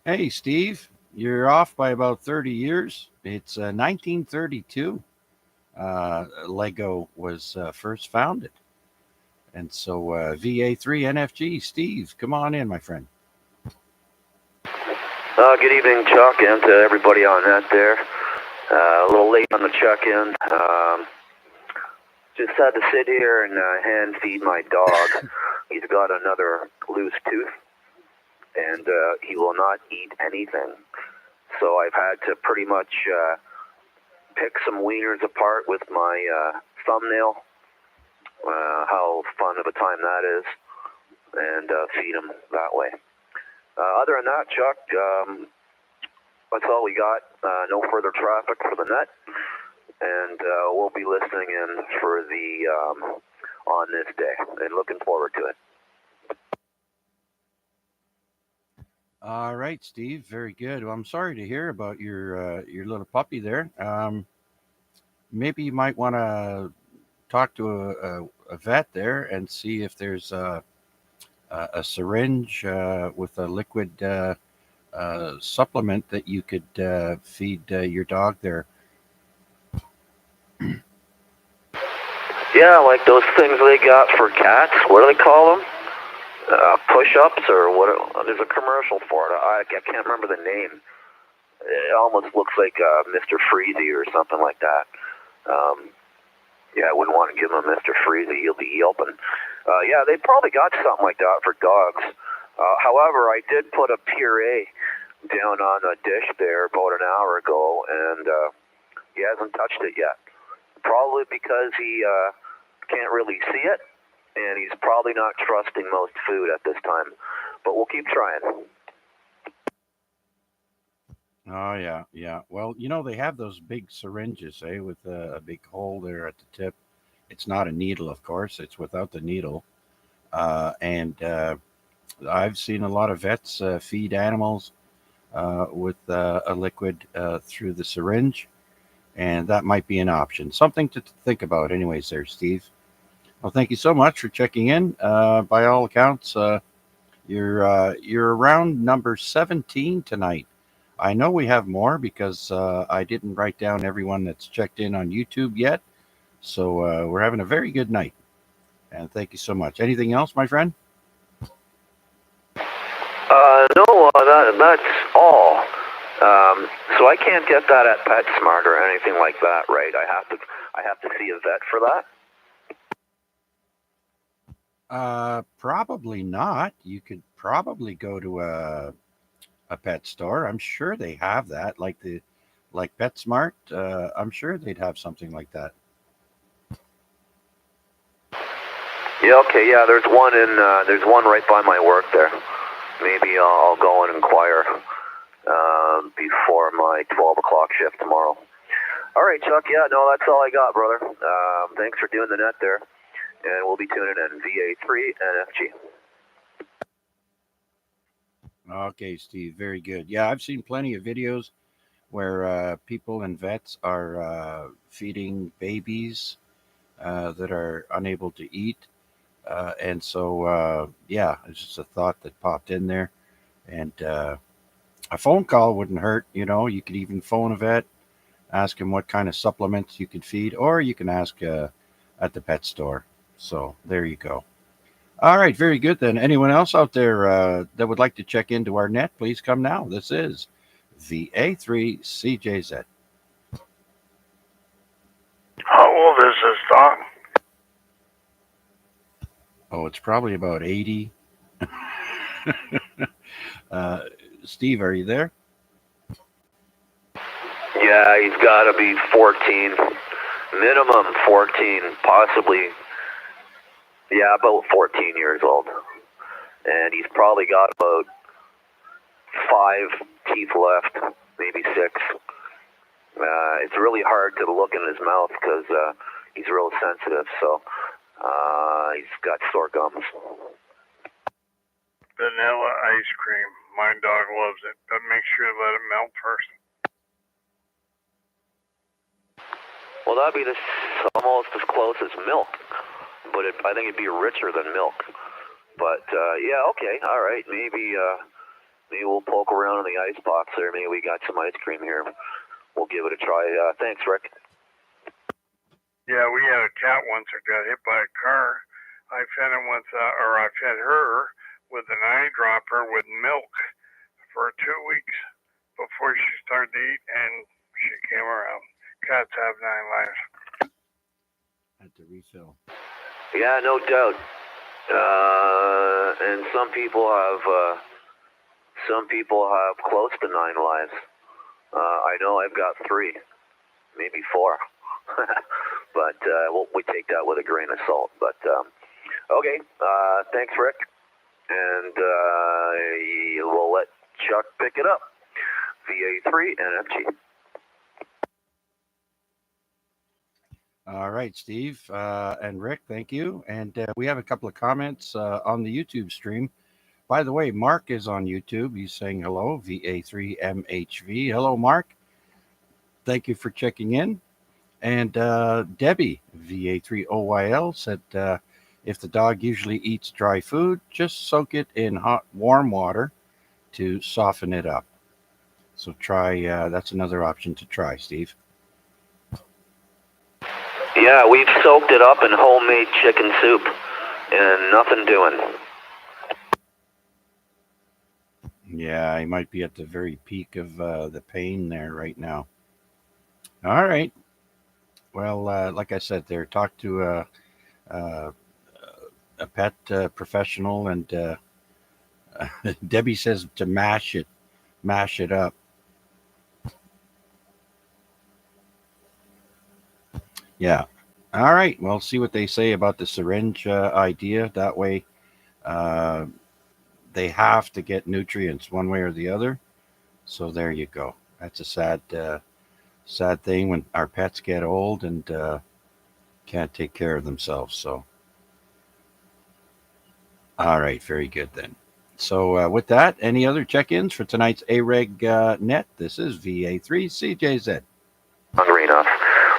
Hey, Steve, you're off by about 30 years. It's 1932. Lego was first founded. And so VA3NFG, Steve, come on in, my friend. Good evening, Chuck, and to everybody on that there. A little late on the check-in. Just had to sit here and hand feed my dog. He's got another loose tooth, and he will not eat anything. So I've had to pretty much pick some wieners apart with my thumbnail. How fun of a time that is, and feed him that way. Other than that, Chuck, that's all we got. No further traffic for the net, and we'll be listening in for the on this day, and looking forward to it. All right, Steve, very good. Well, I'm sorry to hear about your little puppy there. Maybe you might want to talk to a vet there and see if there's a syringe with a liquid supplement that you could feed your dog there. Yeah, like those things they got for cats. What do they call them? Push-ups or what? There's a commercial for it. I can't remember the name. It almost looks like Mr. Freezy or something like that. Yeah, I wouldn't want to give him a Mr. Freezy. He'll be yelping. Yeah, they probably got something like that for dogs. However, I did put a puree down on a dish there about an hour ago, and he hasn't touched it yet. Probably because he can't really see it, and he's probably not trusting most food at this time. But we'll keep trying. Oh, yeah. Well, they have those big syringes, with a big hole there at the tip. It's not a needle, of course. It's without the needle. And I've seen a lot of vets feed animals with a liquid through the syringe, and that might be an option. Something to think about, anyways. There, Steve. Well, thank you so much for checking in. By all accounts, you're around number 17 tonight. I know we have more because I didn't write down everyone that's checked in on YouTube yet. So we're having a very good night. And thank you so much. Anything else, my friend? No, that's all. So I can't get that at PetSmart or anything like that, right? I have to see a vet for that. Probably not. You could probably go to a pet store. I'm sure they have that, like PetSmart. I'm sure they'd have something like that. Yeah, okay, yeah. There's one right by my work there. Maybe I'll go and inquire before my 12 o'clock shift tomorrow. All right, Chuck. Yeah, no, that's all I got, brother. Thanks for doing the net there, and we'll be tuning in VA3 NFG. Okay, Steve. Very good. Yeah, I've seen plenty of videos where people and vets are feeding babies that are unable to eat. And so, yeah, it's just a thought that popped in there. And a phone call wouldn't hurt. You know, you could even phone a vet, ask him what kind of supplements you could feed, or you can ask at the pet store. So there you go. All right, very good then. Anyone else out there that would like to check into our net, please come now. This is VA3CJZ. How old is this dog? Oh, it's probably about 80. Steve, are you there? Yeah, he's got to be 14. Minimum 14, possibly. Yeah, about 14 years old. And he's probably got about 5 teeth left, maybe 6. It's really hard to look in his mouth because he's real sensitive, so he's got sore gums. Vanilla ice cream. My dog loves it, but make sure to let it melt first. Well, that'd be almost as close as milk, but I think it'd be richer than milk. But yeah, okay, all right. Maybe we'll poke around in the ice box there. Maybe we got some ice cream here. We'll give it a try. Thanks, Rick. Yeah, we had a cat once that got hit by a car. I fed him I fed her with an eyedropper with milk for 2 weeks before she started to eat, and she came around. Cats have 9 lives. At the refill. Yeah, no doubt. And some people have close to 9 lives. I know I've got 3, maybe 4. But we take that with a grain of salt. But okay, thanks, Rick. And we'll let Chuck pick it up. VA3 NFG. All right, Steve and Rick, thank you. And we have a couple of comments on the YouTube stream. By the way, Mark is on YouTube. He's saying hello, VA3MHV. Hello, Mark. Thank you for checking in. And Debbie, VA3OYL, said if the dog usually eats dry food, just soak it in warm water to soften it up. So try, that's another option to try, Steve. Yeah, we've soaked it up in homemade chicken soup, and nothing doing. Yeah, he might be at the very peak of the pain there right now. All right. Well, like I said, there, talk to a pet professional, and Debbie says to mash it up. Yeah. All right. Well, see what they say about the syringe idea. That way, they have to get nutrients one way or the other. So there you go. That's a sad thing when our pets get old and can't take care of themselves. So, all right, very good then. So, with that, any other check-ins for tonight's AREG net? This is VA3CJZ. Hungry enough,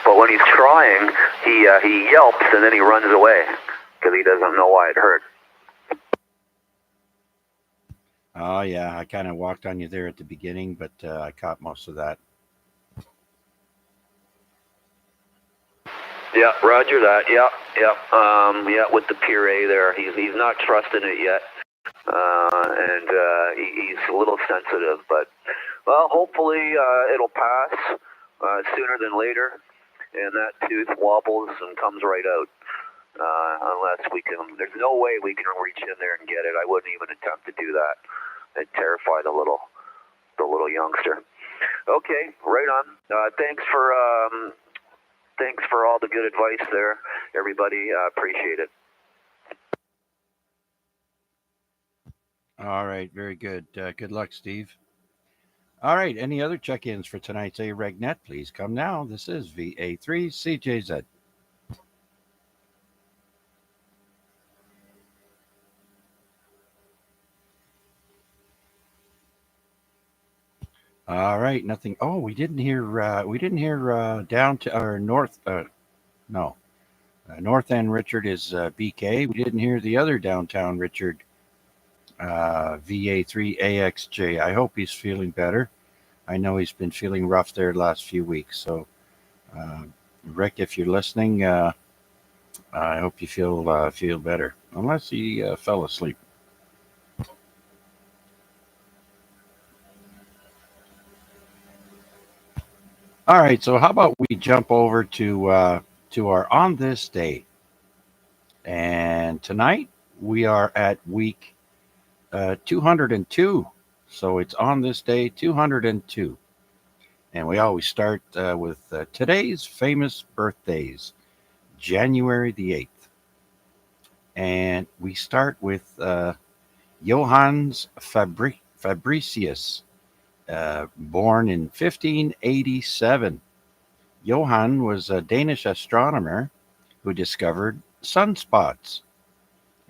but when he's trying, he yelps and then he runs away because he doesn't know why it hurt. Oh yeah, I kind of walked on you there at the beginning, but I caught most of that. Yeah, roger that. Yeah. Yeah, with the puree there, he's not trusting it yet, and he's a little sensitive. But well, hopefully it'll pass sooner than later, and that tooth wobbles and comes right out. Unless we can, there's no way we can reach in there and get it. I wouldn't even attempt to do that. It'd terrify the little youngster. Okay, right on. Thanks for all the good advice there, everybody. Appreciate it. All right, very good. Good luck, Steve. All right, any other check-ins for tonight's AREG net? Please come now. This is VA3CJZ. All right, nothing. Oh, we didn't hear down to or north. No, North End Richard is BK. We didn't hear the other downtown Richard, VA3AXJ. I hope he's feeling better. I know he's been feeling rough there the last few weeks. So, Rick, if you're listening, I hope you feel better. Unless he fell asleep. All right, so how about we jump over to our on this day, and tonight we are at week 202. So it's on this day 202, and we always start with today's famous birthdays, January the 8th, and we start with Johannes Fabricius, born in 1587. Johann was a Danish astronomer who discovered sunspots,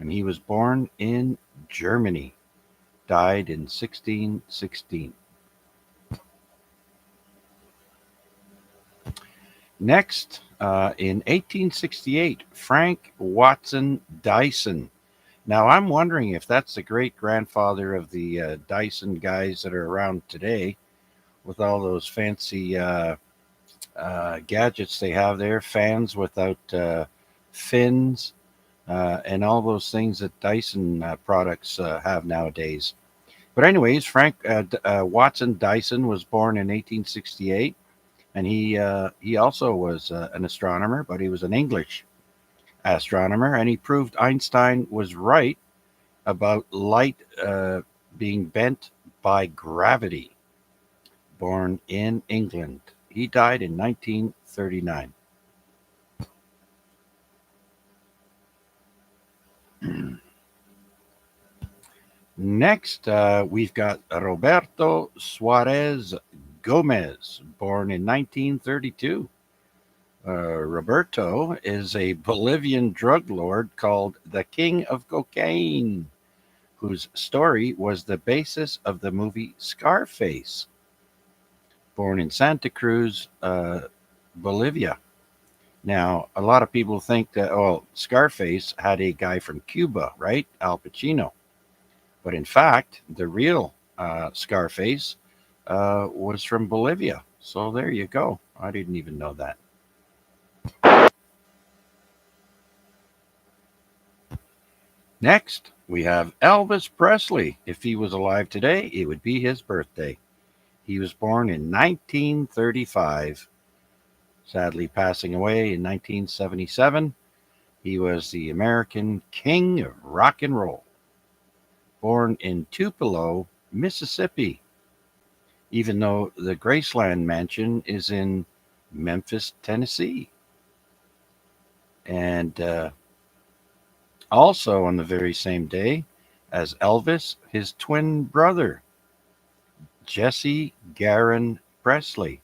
and he was born in Germany, died in 1616. Next, in 1868, Frank Watson Dyson. Now, I'm wondering if that's the great-grandfather of the Dyson guys that are around today with all those fancy gadgets they have there, fans without fins, and all those things that Dyson products have nowadays. But anyways, Frank Watson Dyson was born in 1868, and he also was an astronomer, but he was an English astronomer, and he proved Einstein was right about light being bent by gravity. Born in England. He died in 1939. Next, we've got Roberto Suarez Gomez, born in 1932. Roberto is a Bolivian drug lord called the King of Cocaine, whose story was the basis of the movie Scarface. Born in Santa Cruz, Bolivia. Now, a lot of people think that, Scarface had a guy from Cuba, right? Al Pacino. But in fact, the real Scarface was from Bolivia. So there you go. I didn't even know that. Next, we have Elvis Presley. If he was alive today, it would be his birthday. He was born in 1935, sadly passing away in 1977. He was the American king of rock and roll. Born in Tupelo, Mississippi, even though the Graceland Mansion is in Memphis, Tennessee. And also on the very same day as Elvis, his twin brother, Jesse Garon Presley.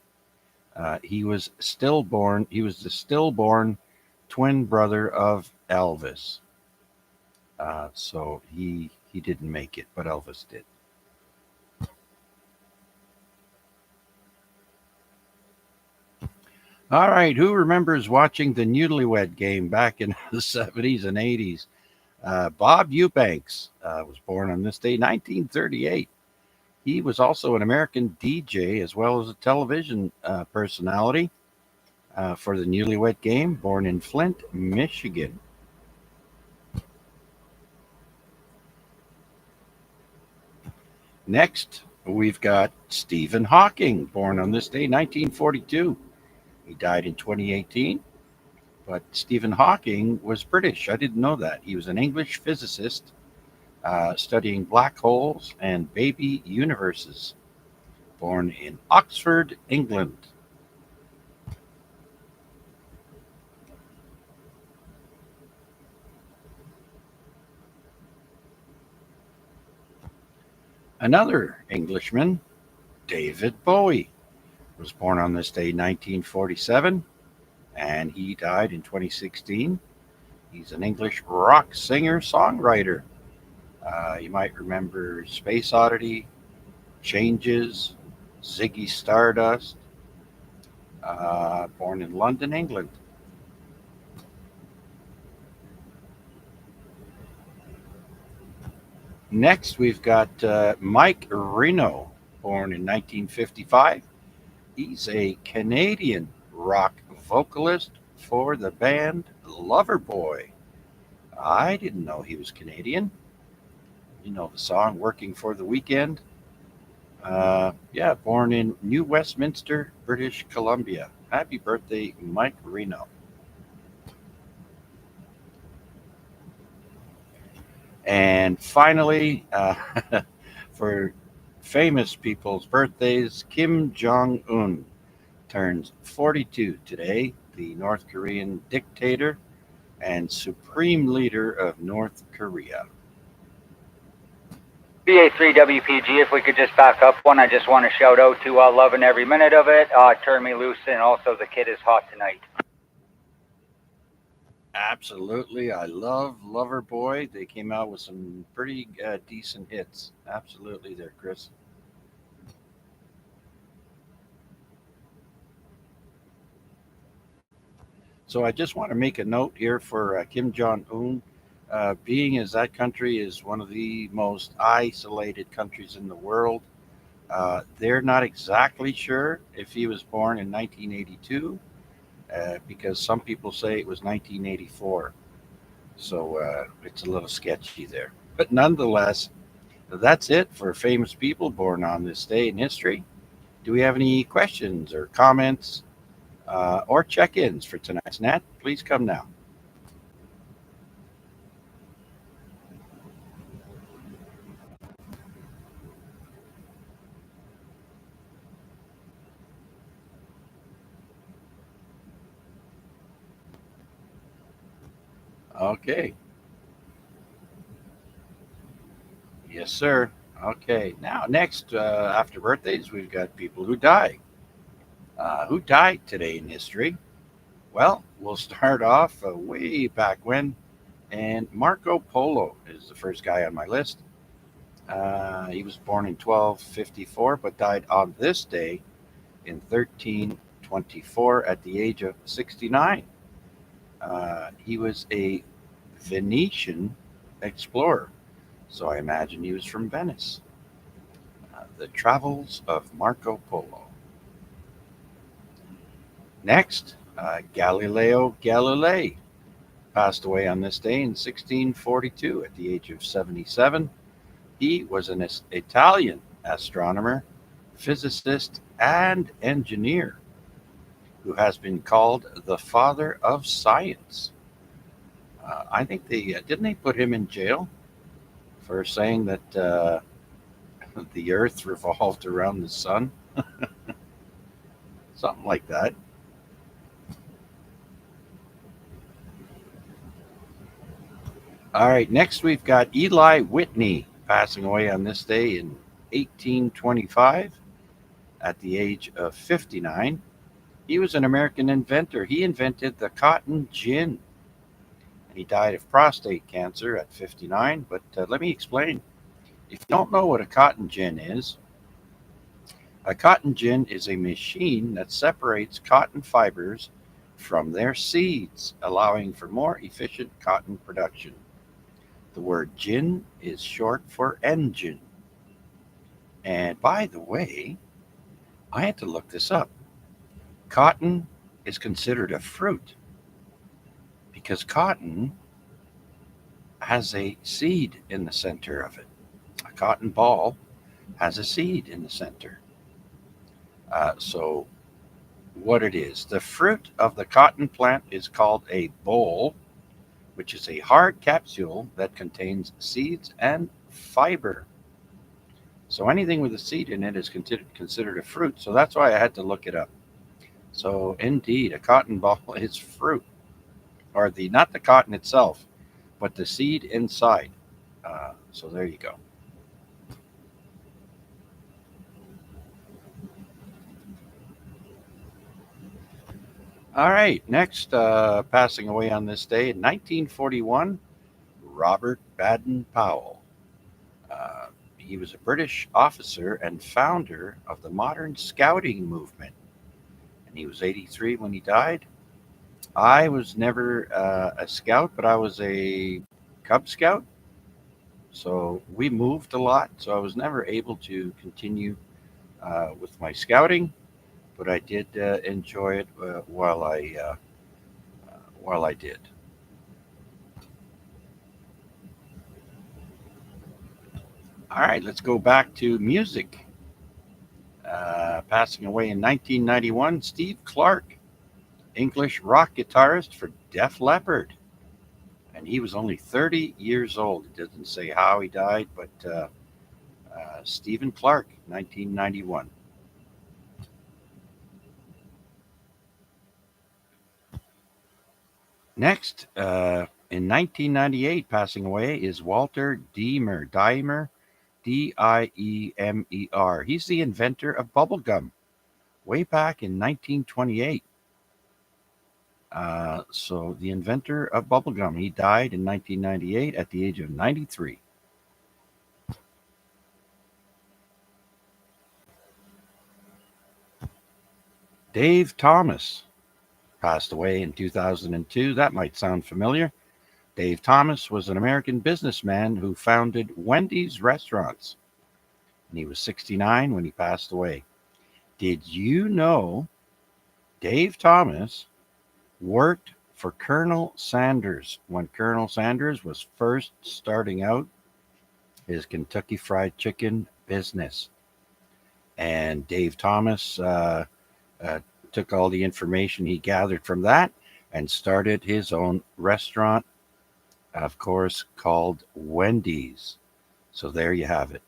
He was the stillborn twin brother of Elvis. So he didn't make it, but Elvis did. All right, who remembers watching the Newlywed Game back in the 70s and 80s? Bob Eubanks was born on this day, 1938. He was also an American DJ as well as a television personality for the Newlywed Game, born in Flint, Michigan. Next, we've got Stephen Hawking, born on this day, 1942. He died in 2018. But Stephen Hawking was British. I didn't know that. He was an English physicist studying black holes and baby universes, born in Oxford, England. Another Englishman, David Bowie, was born on this day, 1947, and he died in 2016. He's an English rock singer-songwriter. You might remember Space Oddity, Changes, Ziggy Stardust, born in London, England. Next, we've got Mike Reno, born in 1955. He's a Canadian rock vocalist for the band Loverboy. I didn't know he was Canadian. You know the song Working for the Weekend? Yeah, born in New Westminster, British Columbia. Happy birthday, Mike Reno. And finally, for famous people's birthdays, Kim Jong-un turns 42 today, the North Korean dictator and supreme leader of North Korea. BA3WPG, if we could just back up one, I just want to shout out to loving every minute of it, Turn Me Loose, and also The Kid Is Hot Tonight. Absolutely. I love Loverboy. They came out with some pretty decent hits. Absolutely there, Chris. So I just want to make a note here for Kim Jong-un. Being as that country is one of the most isolated countries in the world, they're not exactly sure if he was born in 1982, because some people say it was 1984. So it's a little sketchy there. But nonetheless, that's it for famous people born on this day in history. Do we have any questions or comments or check-ins for tonight's net? Please come now. Okay. Yes, sir. Okay. Now, next, after birthdays, we've got people who die. Who died today in history? Well, we'll start off way back when, and Marco Polo is the first guy on my list. He was born in 1254, but died on this day in 1324 at the age of 69. He was a Venetian explorer, so I imagine he was from Venice. The Travels of Marco Polo. Next, Galileo Galilei passed away on this day in 1642 at the age of 77. He was an Italian astronomer, physicist, and engineer who has been called the father of science. I think didn't they put him in jail for saying that the Earth revolved around the sun? Something like that. All right, next we've got Eli Whitney passing away on this day in 1825 at the age of 59. He was an American inventor. He invented the cotton gin. And he died of prostate cancer at 59. But let me explain. If you don't know what a cotton gin is a machine that separates cotton fibers from their seeds, allowing for more efficient cotton production. The word gin is short for engine. And by the way, I had to look this up. Cotton is considered a fruit because cotton has a seed in the center of it. A cotton ball has a seed in the center. So, what it is, the fruit of the cotton plant is called a boll, which is a hard capsule that contains seeds and fiber. So, anything with a seed in it is considered a fruit. So, that's why I had to look it up. So, indeed, a cotton ball is fruit, or the not the cotton itself, but the seed inside. So, there you go. All right, next, passing away on this day in 1941, Robert Baden-Powell. He was a British officer and founder of the modern scouting movement, and he was 83 when he died. I was never a scout, but I was a Cub Scout, so we moved a lot, so I was never able to continue with my scouting, but I did enjoy it while I did. All right, let's go back to music. Passing away in 1991, Steve Clark, English rock guitarist for Def Leppard. And he was only 30 years old. It doesn't say how he died, but Stephen Clark, 1991. Next, in 1998, passing away is Walter Diemer, Diemer. He's the inventor of bubblegum way back in 1928. So the inventor of bubblegum, he died in 1998 at the age of 93. Dave Thomas passed away in 2002. That might sound familiar. Dave Thomas was an American businessman who founded Wendy's restaurants, and he was 69 when he passed away. Did you know Dave Thomas worked for Colonel Sanders when Colonel Sanders was first starting out his Kentucky Fried Chicken business? And Dave Thomas took all the information he gathered from that and started his own restaurant, of course, called Wendy's. So there you have it.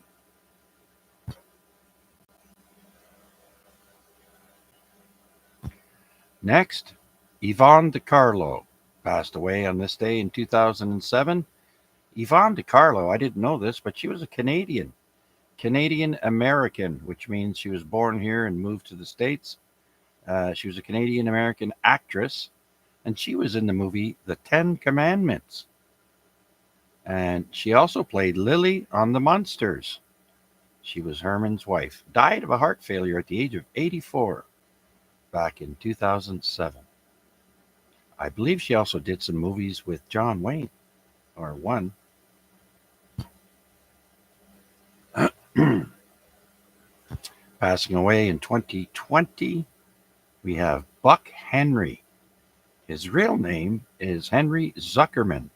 Next, Yvonne DiCarlo passed away on this day in 2007. Yvonne DiCarlo, I didn't know this, but she was a Canadian American, which means she was born here and moved to the States. She was a Canadian American actress, and she was in the movie The 10 Commandments. And she also played Lily on The Munsters. She was Herman's wife. Died of a heart failure at the age of 84 back in 2007. I believe she also did some movies with John Wayne, or one. Passing away in 2020, we have Buck Henry. His real name is Henry Zuckerman.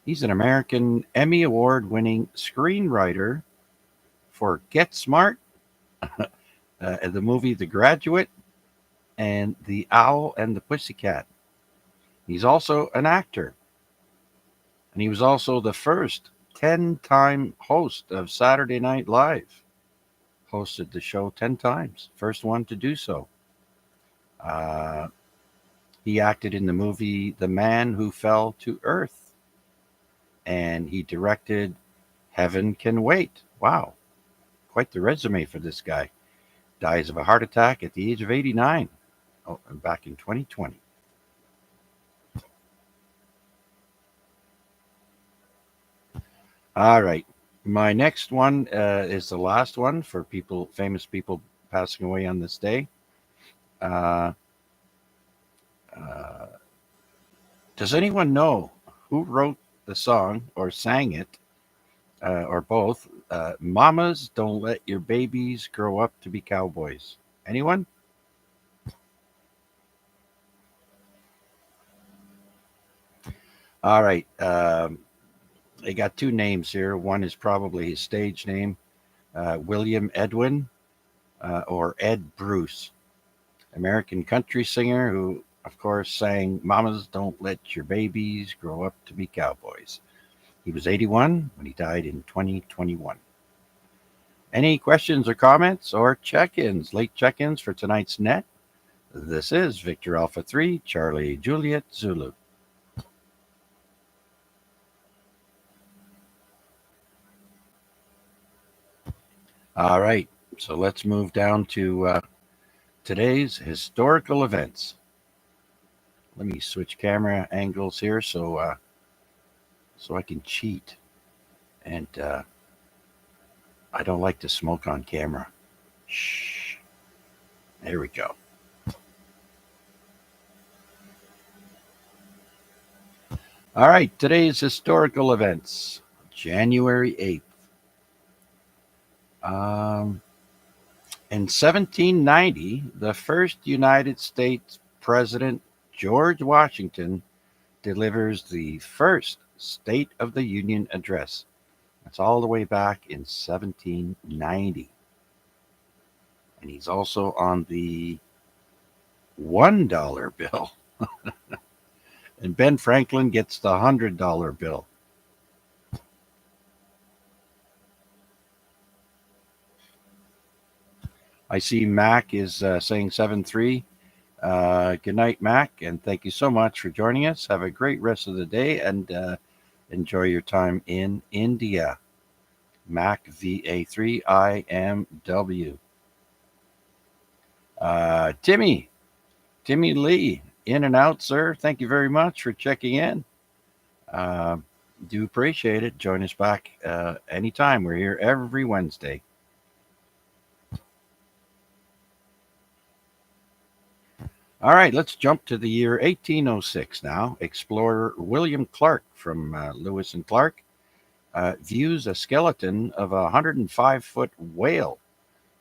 He's an American Emmy Award-winning screenwriter for Get Smart, the movie The Graduate, and The Owl and the Pussycat. He's also an actor, and he was also the first 10-time host of Saturday Night Live. Hosted the show 10 times, first one to do so. He acted in the movie The Man Who Fell to Earth, and he directed Heaven Can Wait. Wow, quite the resume for this guy. Dies of a heart attack at the age of 89 back in 2020. All right. My next one is the last one for famous people passing away on this day. Uh, uh, does anyone know who wrote the song or sang it, or both? Mamas, don't let your babies grow up to be cowboys. Anyone? All right. They got two names here. One is probably his stage name, William Edwin, or Ed Bruce, American country singer who, of course, sang Mamas Don't Let Your Babies Grow Up to Be Cowboys. He was 81 when he died in 2021. Any questions or comments or check-ins, late check-ins for tonight's net? This is Victor Alpha 3, Charlie Juliet Zulu. All right, so let's move down to today's historical events. Let me switch camera angles here so I can cheat. And I don't like to smoke on camera. Shh. There we go. All right, today's historical events. January 8th. In 1790, the first United States President, George Washington, delivers the first State of the Union address. That's all the way back in 1790. And he's also on the $1 bill. And Ben Franklin gets the $100 bill. I see Mac is saying 7-3. Good night, Mac, and thank you so much for joining us. Have a great rest of the day and enjoy your time in India. Mac VA3IMW. Timmy Lee, in and out, sir. Thank you very much for checking in. Do appreciate it. Join us back anytime. We're here every Wednesday. All right, let's jump to the year 1806 now. Explorer William Clark from Lewis and Clark views a skeleton of a 105-foot whale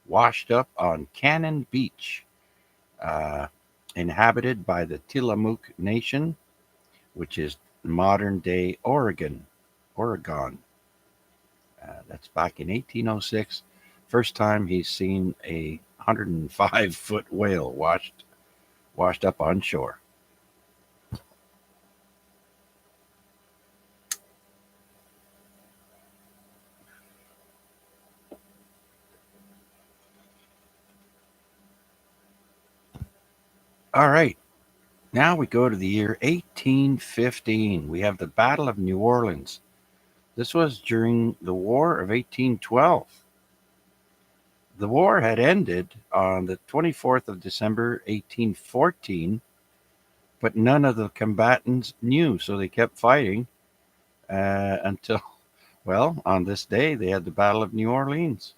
washed up on Cannon Beach, inhabited by the Tillamook Nation, which is modern-day Oregon. That's back in 1806. First time he's seen a 105-foot whale washed up on shore. All right. Now we go to the year 1815. We have the Battle of New Orleans. This was during the War of 1812. The war had ended on the 24th of December, 1814, but none of the combatants knew, so they kept fighting until, well, on this day, they had the Battle of New Orleans.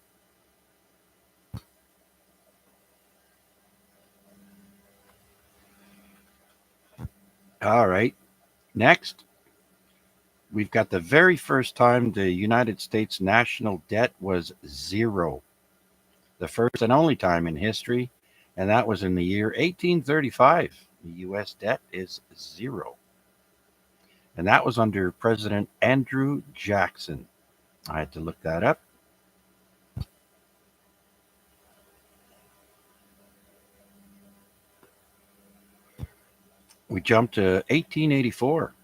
All right. Next, we've got the very first time the United States national debt was zero. The first and only time in history, and that was in the year 1835. The U.S. debt is zero. And that was under President Andrew Jackson. I had to look that up. We jump to 1884.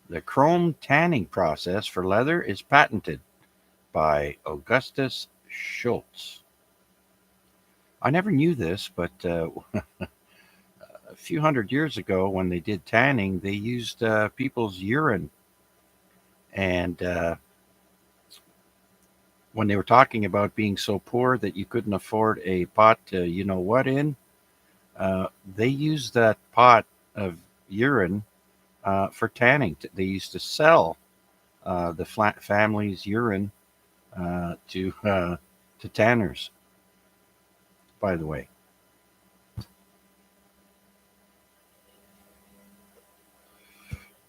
The chrome tanning process for leather is patented by Augustus Schultz. I never knew this, but a few hundred years ago when they did tanning, they used people's urine. And when they were talking about being so poor that you couldn't afford a pot to you know what in, They used that pot of urine for tanning. They used to sell the family's urine to tanners. By the way.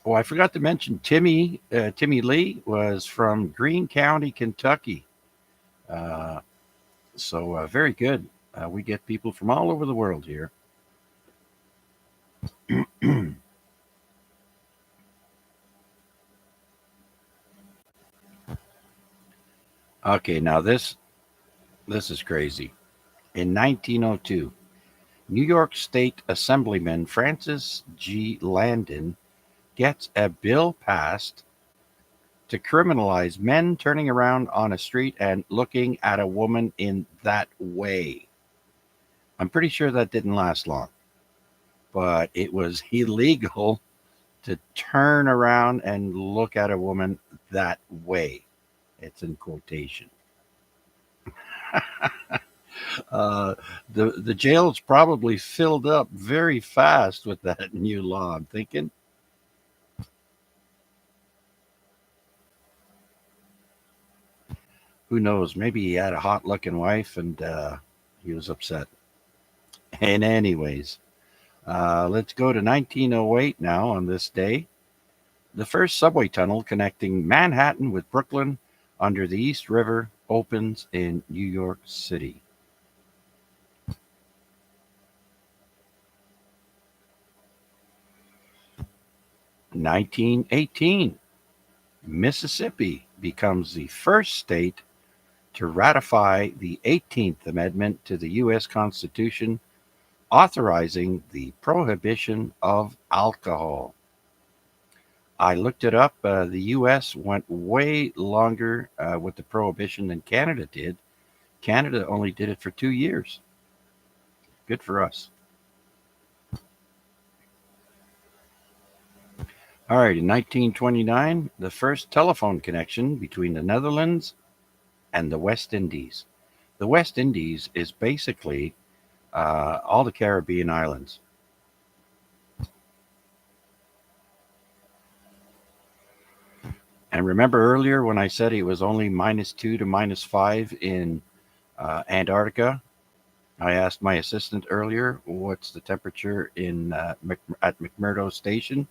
Oh, I forgot to mention Timmy Lee was from Greene County, Kentucky. Uh, so very good. We get people from all over the world here. Okay, now this is crazy. In 1902, New York State Assemblyman Francis G. Landon gets a bill passed to criminalize men turning around on a street and looking at a woman in that way. I'm pretty sure that didn't last long, but it was illegal to turn around and look at a woman that way. It's in quotation. The jails probably filled up very fast with that new law, I'm thinking. Who knows? Maybe he had a hot looking wife and he was upset. And, anyways, let's go to 1908 now on this day. The first subway tunnel connecting Manhattan with Brooklyn under the East River opens in New York City. In 1918, Mississippi becomes the first state to ratify the 18th Amendment to the U.S. Constitution, authorizing the prohibition of alcohol. I looked it up. The U.S. went way longer with the prohibition than Canada did. Canada only did it for 2 years. Good for us. All right, in 1929, the first telephone connection between the Netherlands and the West Indies. The West Indies is basically all the Caribbean islands. And remember earlier when I said it was only -2 to -5 in Antarctica? I asked my assistant earlier, what's the temperature at McMurdo Station?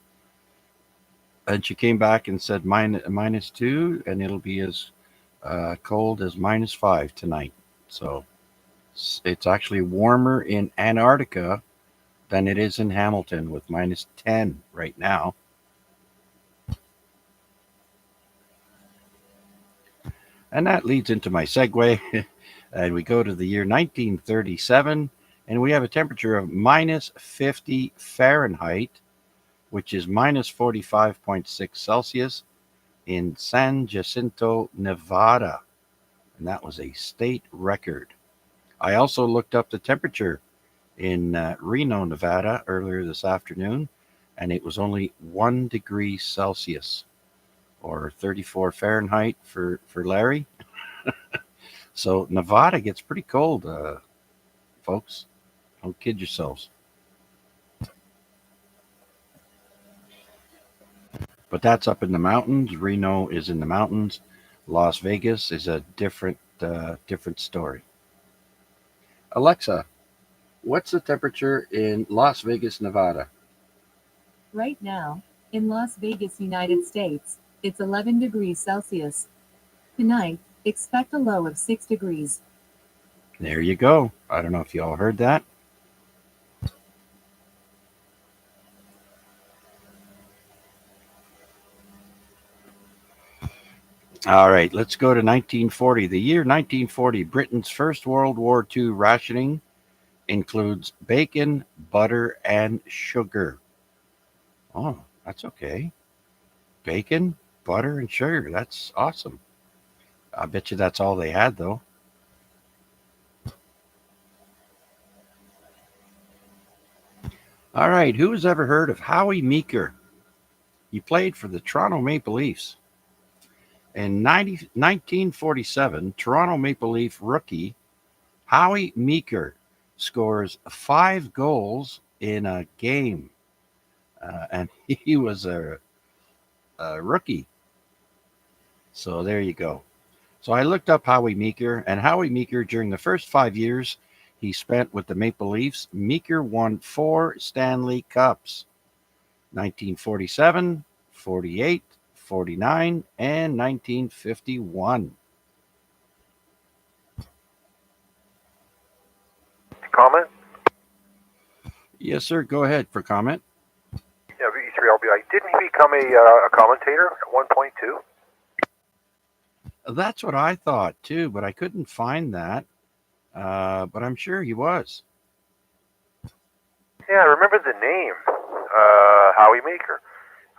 And she came back and said -2, and it'll be as cold as -5 tonight. So it's actually warmer in Antarctica than it is in Hamilton with -10 right now. And that leads into my segue. And we go to the year 1937, and we have a temperature of -50 Fahrenheit, which is -45.6 Celsius in San Jacinto, Nevada. And that was a state record. I also looked up the temperature in Reno, Nevada earlier this afternoon, and it was only 1 degree Celsius, or 34 Fahrenheit for Larry. So Nevada gets pretty cold, folks. Don't kid yourselves. But that's up in the mountains. Reno is in the mountains. Las Vegas is a different story. Alexa, what's the temperature in Las Vegas, Nevada? Right now, in Las Vegas, United States, it's 11 degrees Celsius. Tonight, expect a low of 6 degrees. There you go. I don't know if you all heard that. All right, let's go to 1940. The year 1940, Britain's First World War II rationing includes bacon, butter, and sugar. Oh, that's okay. Bacon, butter, and sugar. That's awesome. I bet you that's all they had, though. All right, who has ever heard of Howie Meeker? He played for the Toronto Maple Leafs. In 1947, Toronto Maple Leaf rookie Howie Meeker scores 5 goals in a game, and he was a rookie. So there you go. So I looked up Howie Meeker, and Howie Meeker, during the first 5 years he spent with the Maple Leafs, Meeker won 4 Stanley Cups: 1947, 48, 49, and 1951. Comment? Yes, sir. Go ahead for comment. Yeah, V3LBI. Didn't he become a commentator at one point too? That's what I thought too, but I couldn't find that. But I'm sure he was. Yeah, I remember the name, Howie Maker.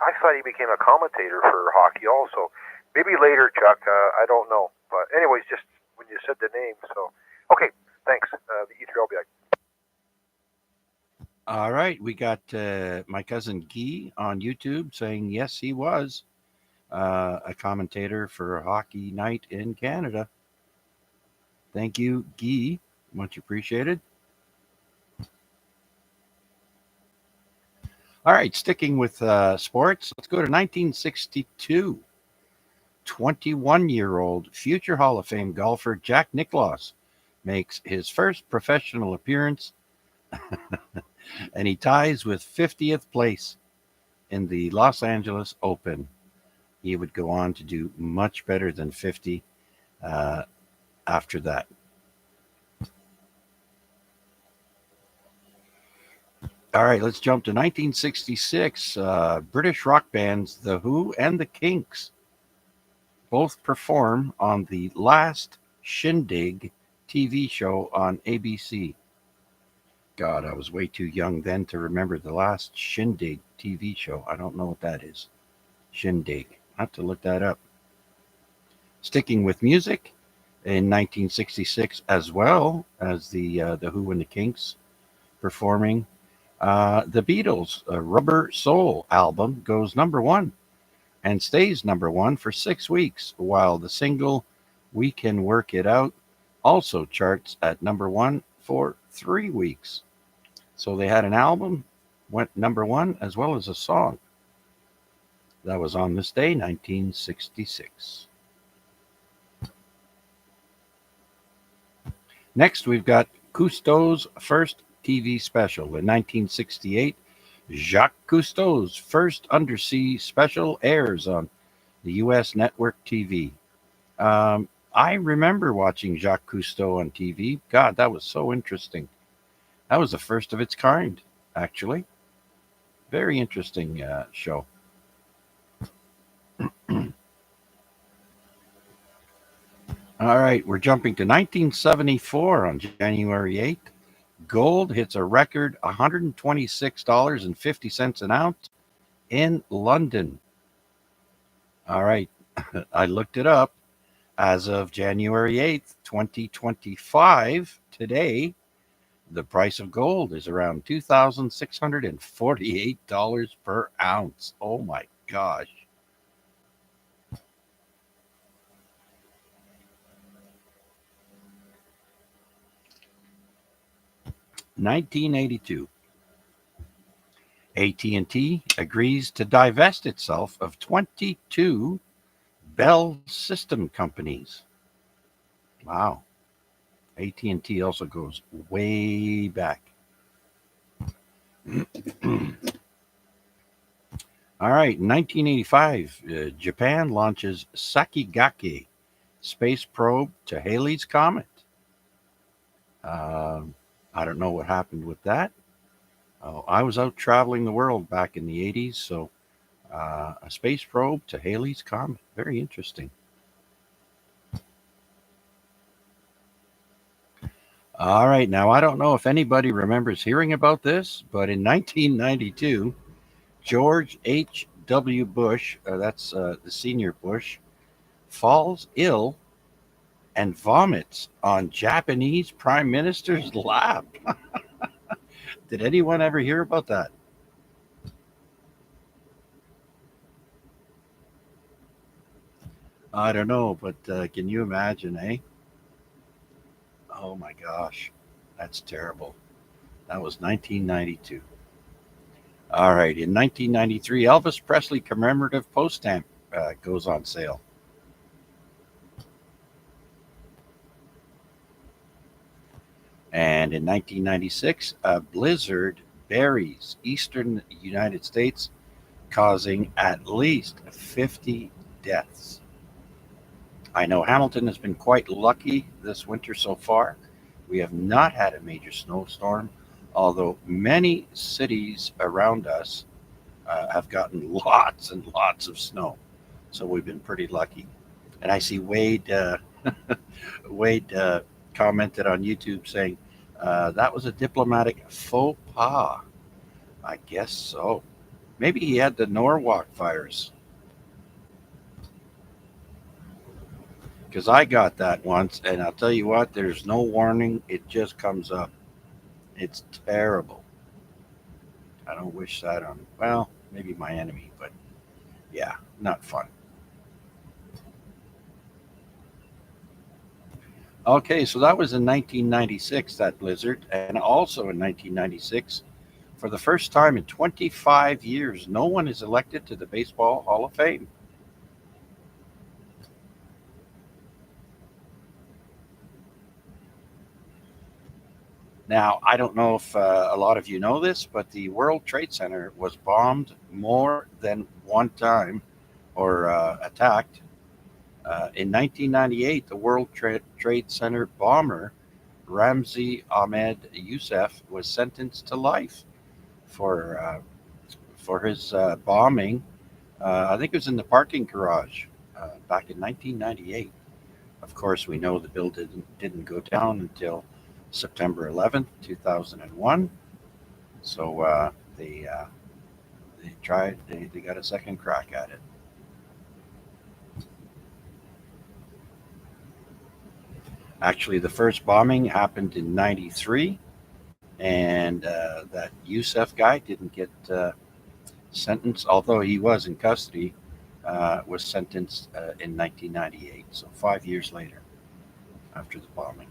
I thought he became a commentator for hockey also. Maybe later, Chuck. I don't know. But anyways, just when you said the name, so okay. Thanks. The E3LBI. All right, we got my cousin Guy on YouTube saying yes, he was a commentator for Hockey Night in Canada. Thank you, Guy. Much appreciated. All right, sticking with sports, let's go to 1962. 21-year-old future Hall of Fame golfer Jack Nicklaus makes his first professional appearance, and he ties with 50th place in the Los Angeles Open. He would go on to do much better than 50 after that. All right, let's jump to 1966. British rock bands The Who and the Kinks both perform on the Last Shindig TV show on ABC. God, I was way too young then to remember the Last Shindig TV show. I don't know what that is. Shindig. I have to look that up. Sticking with music, in 1966, as well as the Who and the Kinks performing, the Beatles' Rubber Soul album goes #1 and stays #1 for 6 weeks, while the single We Can Work It Out also charts at #1 for 3 weeks. So they had an album, went #1, as well as a song. That was on this day, 1966. Next, we've got Cousteau's first TV special. In 1968, Jacques Cousteau's first undersea special airs on the U.S. network TV. I remember watching Jacques Cousteau on TV. God, that was so interesting. That was the first of its kind, actually. Very interesting show. All right, we're jumping to 1974 on January 8th. Gold hits a record $126.50 an ounce in London. All right, I looked it up. As of January 8th, 2025, today, the price of gold is around $2,648 per ounce. Oh my gosh. $1982. AT&T agrees to divest itself of 22 Bell system companies. Wow. AT&T also goes way back. All right, in 1985, Japan launches Sakigake space probe to Halley's Comet. I don't know what happened with that. I was out traveling the world back in the 80s, so a space probe to Halley's Comet. Very interesting. All right, now I don't know if anybody remembers hearing about this, but in 1992, George H.W. Bush, that's the senior Bush, falls ill and vomits on Japanese Prime Minister's lap. Did anyone ever hear about that? I don't know, but can you imagine, eh? Oh my gosh. That's terrible. That was 1992. All right. In 1993, Elvis Presley commemorative post stamp goes on sale. And in 1996, a blizzard buries eastern United States, causing at least 50 deaths. I know Hamilton has been quite lucky this winter so far. We have not had a major snowstorm, although many cities around us have gotten lots and lots of snow. So we've been pretty lucky. And I see Wade. Wade commented on YouTube saying that was a diplomatic faux pas. I guess so. Maybe he had the Norwalk fires. Because I got that once, and I'll tell you what, there's no warning. It just comes up. It's terrible. I don't wish that on, well, maybe my enemy, but yeah, not fun. Okay, so that was in 1996, that blizzard. And also in 1996, for the first time in 25 years, no one is elected to the Baseball Hall of Fame. Now, I don't know if a lot of you know this, but the World Trade Center was bombed more than one time or attacked. In 1998, the World Trade Center bomber Ramzi Ahmed Youssef was sentenced to life for his bombing. I think it was in the parking garage back in 1998. Of course, we know the building didn't go down until September 11th, 2001. So they tried. They got a second crack at it. Actually, the first bombing happened in '93, and that Youssef guy didn't get sentenced, although he was in custody. Was sentenced in 1998, so 5 years later after the bombing.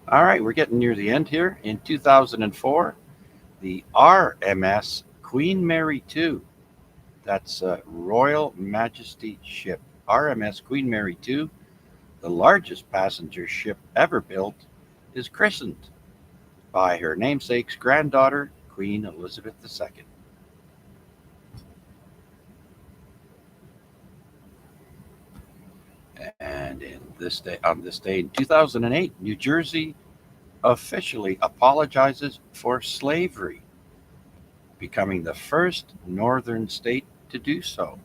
All right, we're getting near the end here. In 2004, the RMS Queen Mary II, that's Royal Majesty ship, RMS Queen Mary II, the largest passenger ship ever built, is christened by her namesake's granddaughter, Queen Elizabeth II. And on this day in 2008, New Jersey officially apologizes for slavery, becoming the first northern state to do so.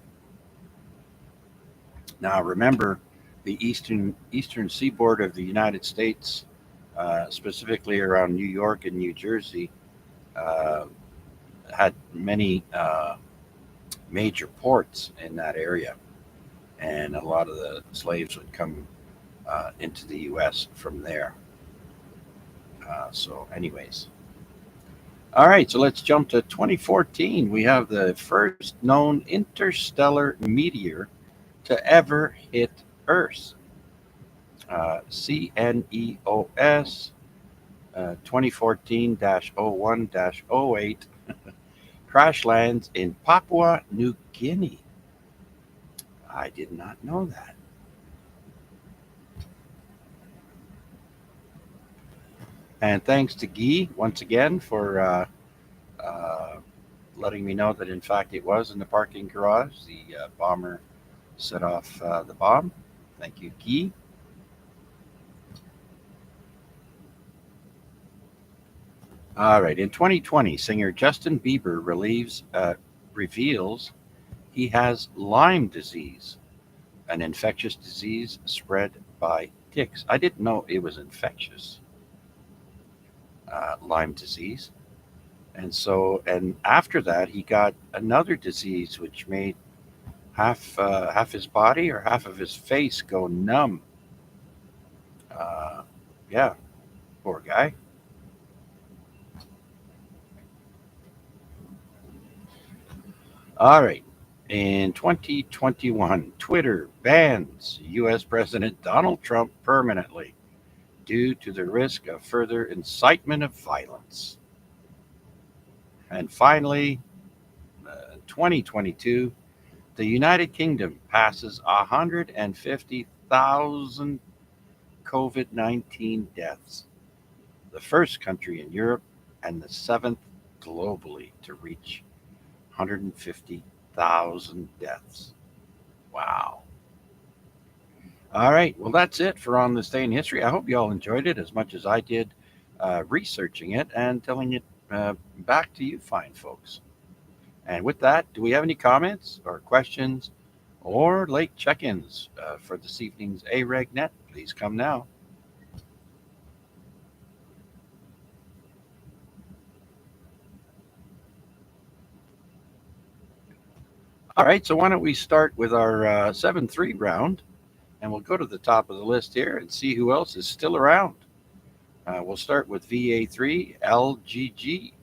Now, remember, the eastern seaboard of the United States, specifically around New York and New Jersey, uh, had many major ports in that area, and a lot of the slaves would come into the U.S. from there. So, anyways. All right, so let's jump to 2014. We have the first known interstellar meteor to ever hit Earth. CNEOS 2014 01 08 crash lands in Papua New Guinea. I did not know that. And thanks to Guy once again for letting me know that in fact it was in the parking garage. The bomber set off the bomb. Thank you, Guy. All right. In 2020, singer Justin Bieber reveals he has Lyme disease, an infectious disease spread by ticks. I didn't know it was infectious, Lyme disease. And after that, he got another disease which made half his body or half of his face go numb. Uh, yeah, poor guy. All right. In 2021, Twitter bans U.S. President Donald Trump permanently, due to the risk of further incitement of violence. And finally, 2022, the United Kingdom passes 150,000 COVID-19 deaths, the first country in Europe and the seventh globally to reach 150,000 deaths. Wow. All right. Well, that's it for On This Day in History. I hope you all enjoyed it as much as I did researching it and telling it back to you fine folks. And with that, do we have any comments or questions or late check-ins for this evening's AREG Net? Please come now. All right, so why don't we start with our 7-3 round, and we'll go to the top of the list here and see who else is still around. We'll start with VA3 LGG.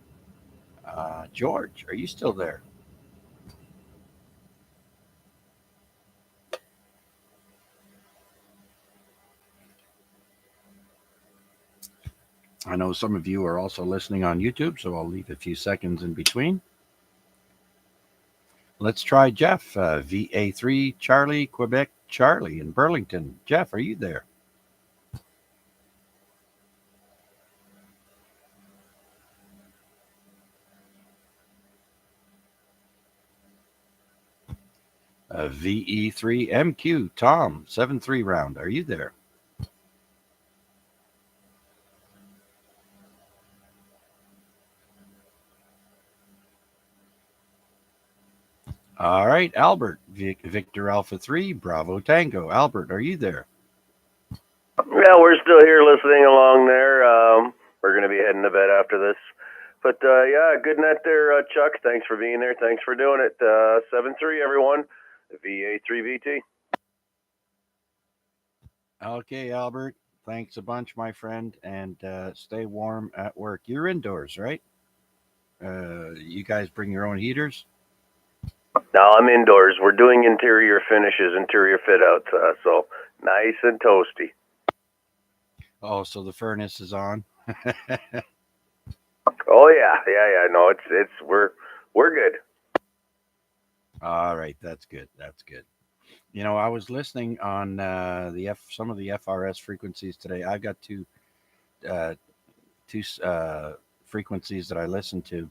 George, are you still there? I know some of you are also listening on YouTube, so I'll leave a few seconds in between. Let's try Jeff, VA3 Charlie, Quebec Charlie in Burlington. Jeff, are you there? VE3 MQ Tom, 7-3 round. Are you there? All right, Albert, Victor Alpha 3, Bravo Tango. Albert, are you there? Yeah, we're still here listening along there. We're going to be heading to bed after this. But yeah, good night there, Chuck. Thanks for being there. Thanks for doing it. 7-3, everyone. VA3VT. Okay, Albert. Thanks a bunch, my friend, and stay warm at work. You're indoors, right? You guys bring your own heaters? No, I'm indoors. We're doing interior finishes, interior fit outs, so nice and toasty. Oh, so the furnace is on? Oh yeah. No, it's we're good. All right, that's good. You know, I was listening on some of the FRS frequencies today. I've got two frequencies that I listen to,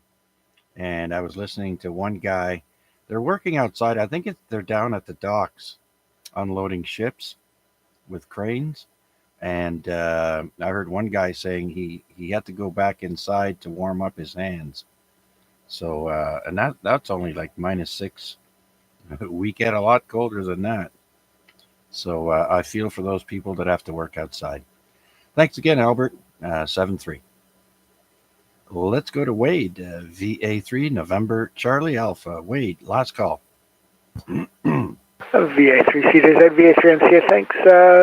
and I was listening to one guy. They're working outside. I think they're down at the docks, unloading ships with cranes. And I heard one guy saying he had to go back inside to warm up his hands. So and that's only like -6. We get a lot colder than that. So I feel for those people that have to work outside. Thanks again, Albert. 7-3. Let's go to Wade. VA3 November Charlie Alpha. Wade, last call. VA3CJZ, VA3NC, thanks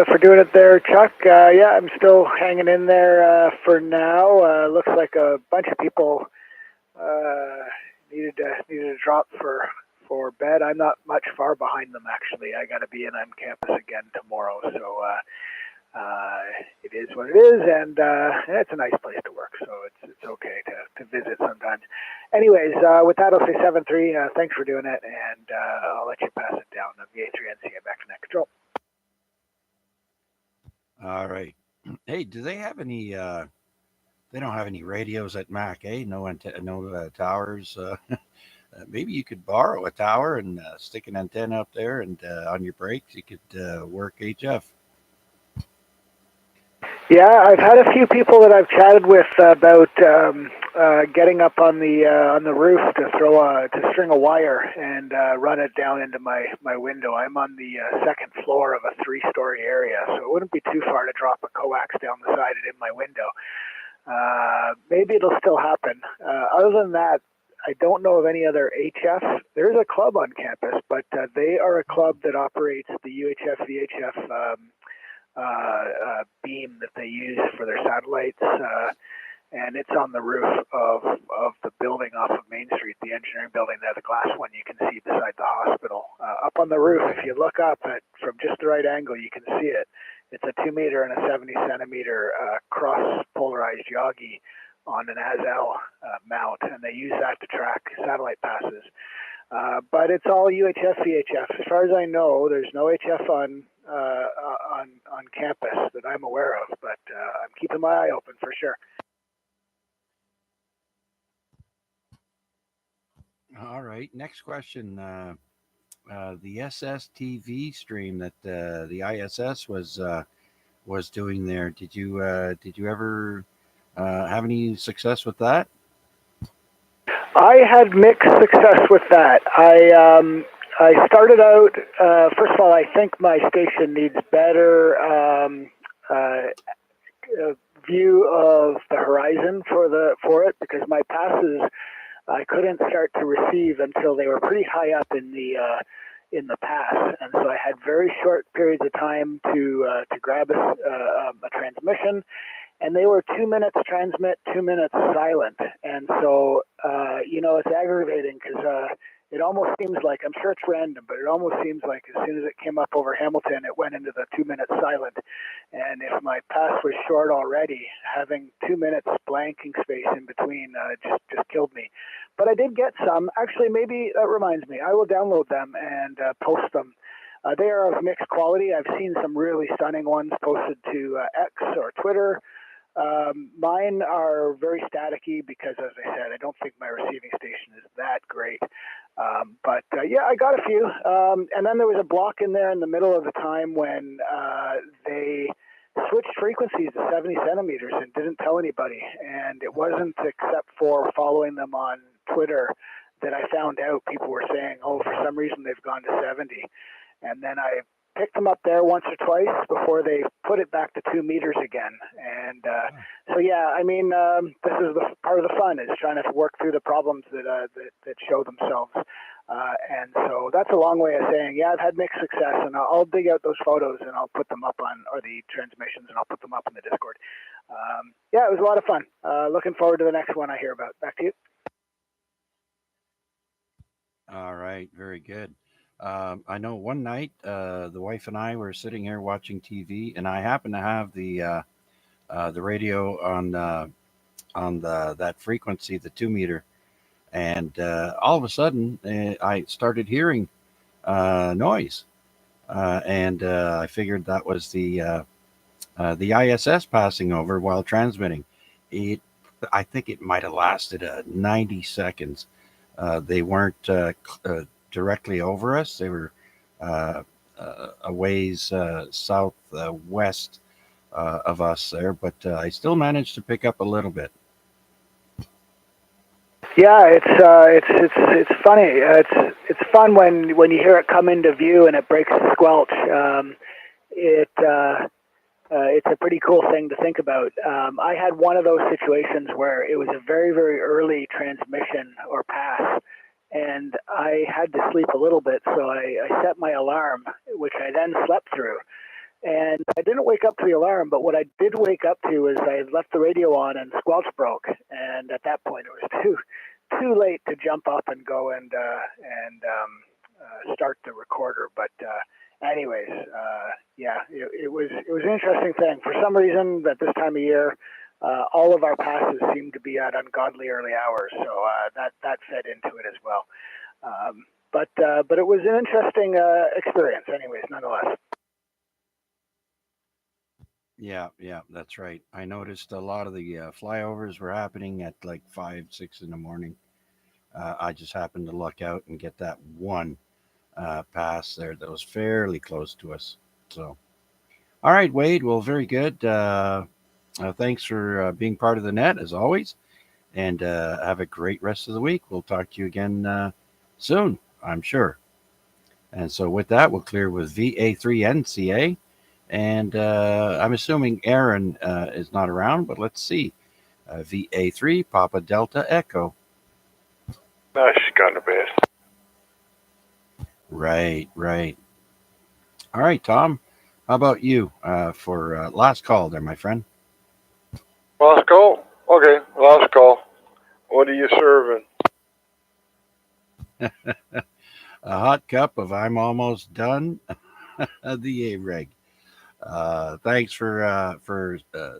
for doing it there, Chuck. Yeah, I'm still hanging in there for now. Looks like a bunch of people needed to drop for bed. I'm not much far behind them, actually. I got to be in on campus again tomorrow, so it is what it is, and it's a nice place to work, so it's okay to visit sometimes. Anyways, with that, I'll say 7-3. Thanks for doing it, and I'll let you pass it down. VA3NC, back to net control. All right. Hey, do they have any? They don't have any radios at Mac, eh? No towers. Maybe you could borrow a tower and stick an antenna up there, and on your breaks you could work HF. Yeah, I've had a few people that I've chatted with about getting up on the roof to string a wire and run it down into my window. I'm on the second floor of a 3-story area, so it wouldn't be too far to drop a coax down the side and in my window. Maybe it'll still happen. Other than that, I don't know of any other HF. There's a club on campus, but they are a club that operates the UHF VHF beam that they use for their satellites, and it's on the roof of the building off of Main Street, the engineering building there, the glass one you can see beside the hospital. Up on the roof, if you look up from just the right angle, you can see it. It's a 2 meter and a 70 centimeter cross-polarized Yagi on an ASL mount, and they use that to track satellite passes. But it's all UHF, VHF. As far as I know, there's no HF on campus that I'm aware of, but I'm keeping my eye open for sure. All right. Next question. The SSTV stream that the ISS was doing there. Did you ever have any success with that? I had mixed success with that. I started out. First of all, I think my station needs better view of the horizon for it, because my passes I couldn't start to receive until they were pretty high up in the pass, and so I had very short periods of time to grab a transmission, and they were 2 minutes transmit, 2 minutes silent, and so it's aggravating because it almost seems like, I'm sure it's random, but it almost seems like as soon as it came up over Hamilton, it went into the 2 minutes silent, and if my pass was short already, having 2 minutes blanking space in between just killed me. But I did get some. Actually, maybe that reminds me. I will download them and post them. They are of mixed quality. I've seen some really stunning ones posted to X or Twitter. Mine are very staticky because, as I said, I don't think my receiving station is that great. But I got a few. And then there was a block in there in the middle of the time when they switched frequencies to 70 centimeters and didn't tell anybody. And it wasn't except for following them on Twitter that I found out people were saying, oh, for some reason they've gone to 70. And then I picked them up there once or twice before they put it back to 2 meters again. And this is the part of the fun, is trying to work through the problems that show themselves. And so that's a long way of saying, I've had mixed success, and I'll dig out those photos and I'll put them up or the transmissions, and I'll put them up in the Discord. It was a lot of fun. Looking forward to the next one I hear about. Back to you. All right, very good. I know one night the wife and I were sitting here watching TV, and I happened to have the radio on that frequency, the 2 meter, and all of a sudden I started hearing noise, and I figured that was the ISS passing over while transmitting. I think it might have lasted 90 seconds. They weren't directly over us. They were a ways southwest of us there, but I still managed to pick up a little bit. Yeah, it's funny. It's fun when you hear it come into view and it breaks the squelch. It's a pretty cool thing to think about. I had one of those situations where it was a very, very early transmission or pass, and I had to sleep a little bit, so I set my alarm, which I then slept through. And I didn't wake up to the alarm, but what I did wake up to is I left the radio on and squelch broke. And at that point, it was too late to jump up and go and start the recorder. But anyways, it was an interesting thing. For some reason, at this time of year, all of our passes seem to be at ungodly early hours, so that fed into it as well. But it was an interesting experience, anyways, nonetheless. Yeah, that's right. I noticed a lot of the flyovers were happening at like 5, 6 in the morning. I just happened to luck out and get that one pass there that was fairly close to us. So, all right, Wade. Well, very good. Thanks for being part of the net, as always. And have a great rest of the week. We'll talk to you again soon, I'm sure. And so with that, we'll clear with VA3NCA. And I'm assuming Aaron is not around, but let's see. VA3, Papa Delta Echo. No, she's gone to bed. Right. All right, Tom. How about you for last call there, my friend? Well, let's go. Okay, last call. What are you serving? A hot cup of I'm almost done. The AREG. Thanks for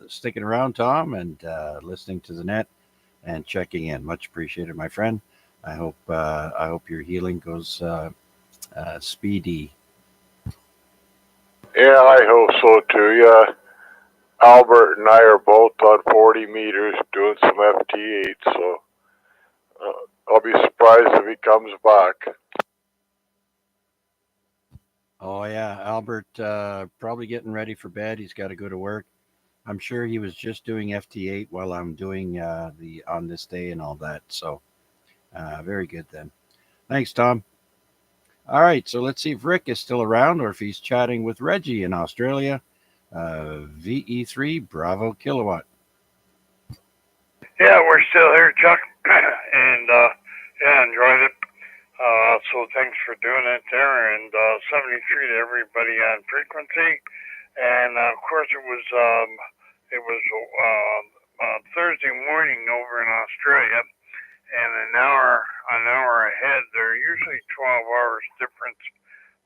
sticking around, Tom, and listening to the net and checking in. Much appreciated, my friend. I hope your healing goes speedy. Yeah, I hope so too. Yeah, Albert and I are both on 40 meters doing some FT8, so I'll be surprised if he comes back. Oh yeah, Albert probably getting ready for bed. He's got to go to work. I'm sure he was just doing FT8 while I'm doing the on this day and all that. So very good then. Thanks, Tom. All right, so let's see if Rick is still around or if he's chatting with Reggie in Australia. VE3 Bravo Kilowatt. Yeah, we're still here, Chuck, and yeah, enjoyed it. So thanks for doing it there, and 73 to everybody on frequency, and of course it was Thursday morning over in Australia, and an hour ahead. They're usually 12 hours difference,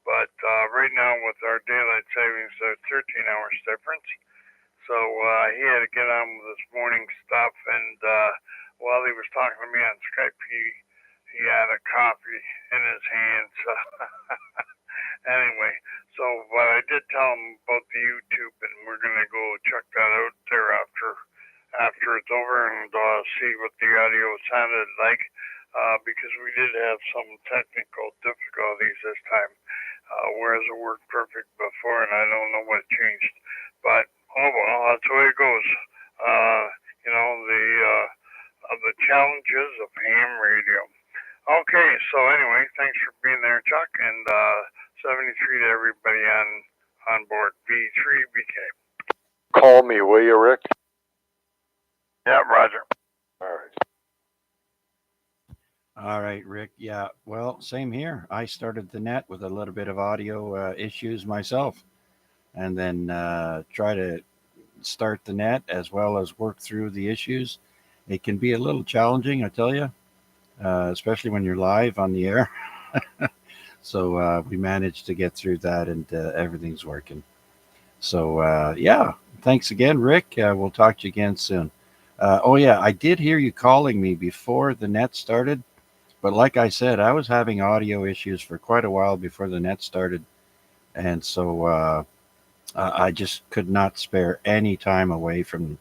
but right now with our daylight savings, they're 13 hours difference. So he had to get on with this morning stuff, and while he was talking to me on Skype, he had a coffee in his hand. So anyway, but I did tell him about the YouTube, and we're gonna go check that out there after it's over and see what the audio sounded like, because we did have some technical difficulties this time, whereas it worked perfect before, and I don't know what changed, but oh well, that's the way it goes. You know, the challenges of ham radio. Okay, so anyway, thanks for being there, Chuck, and 73 to everybody on board V3BK. Call me, will you, Rick? Yeah, Roger. All right. All right, Rick. Yeah, well, same here. I started the net with a little bit of audio issues myself, and then try to start the net as well as work through the issues. It can be a little challenging, I tell you, especially when you're live on the air. So we managed to get through that, and everything's working. So yeah, thanks again, Rick. We'll talk to you again soon. Oh yeah, I did hear you calling me before the net started, but like I said, I was having audio issues for quite a while before the net started, and so I just could not spare any time away from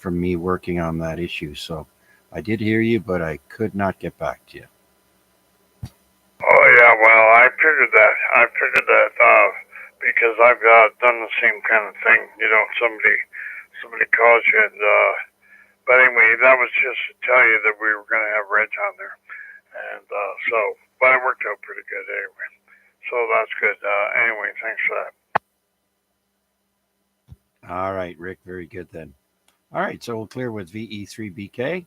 me working on that issue. So I did hear you, but I could not get back to you. Oh yeah, well I figured that. Because I've done the same kind of thing. You know, somebody calls you, and but anyway, that was just to tell you that we were going to have Reg on there, and but it worked out pretty good anyway. So that's good. Anyway, thanks for that. All right, Rick. Very good then. All right, so we'll clear with VE3BK.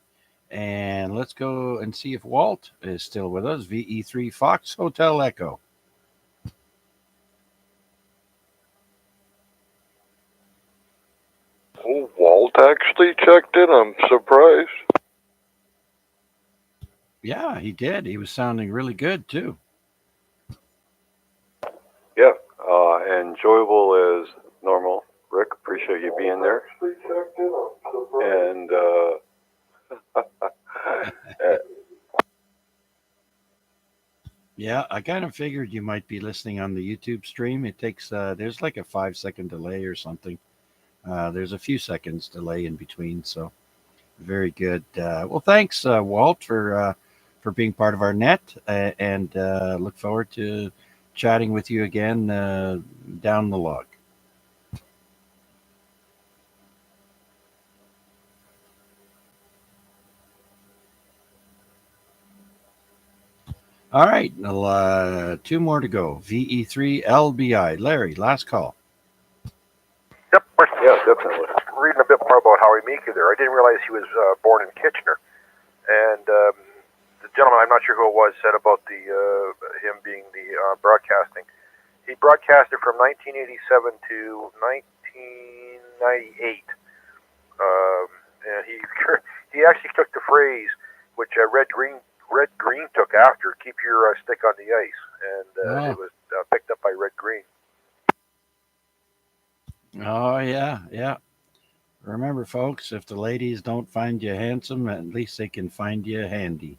And let's go and see if Walt is still with us. VE3 Fox Hotel Echo. Oh, Walt actually checked in. I'm surprised. Yeah, he did. He was sounding really good, too. Yeah, enjoyable as normal. Rick, appreciate you being there. And yeah, I kind of figured you might be listening on the YouTube stream. It takes, there's like a 5-second delay or something. There's a few seconds delay in between, so very good. Well, thanks, Walt, for being part of our net, and look forward to chatting with you again down the log. All right, well, 2 more to go. VE3 LBI. Larry, last call. Yep, we're yeah, definitely. reading a bit more about Howie Meeker there. I didn't realize he was born in Kitchener. And the gentleman, I'm not sure who it was, said about him being the broadcasting. He broadcasted from 1987 to 1998. And he actually took the phrase, which Red Green took after, keep your stick on the ice, and it was picked up by Red Green. Oh, yeah. Remember, folks, if the ladies don't find you handsome, at least they can find you handy.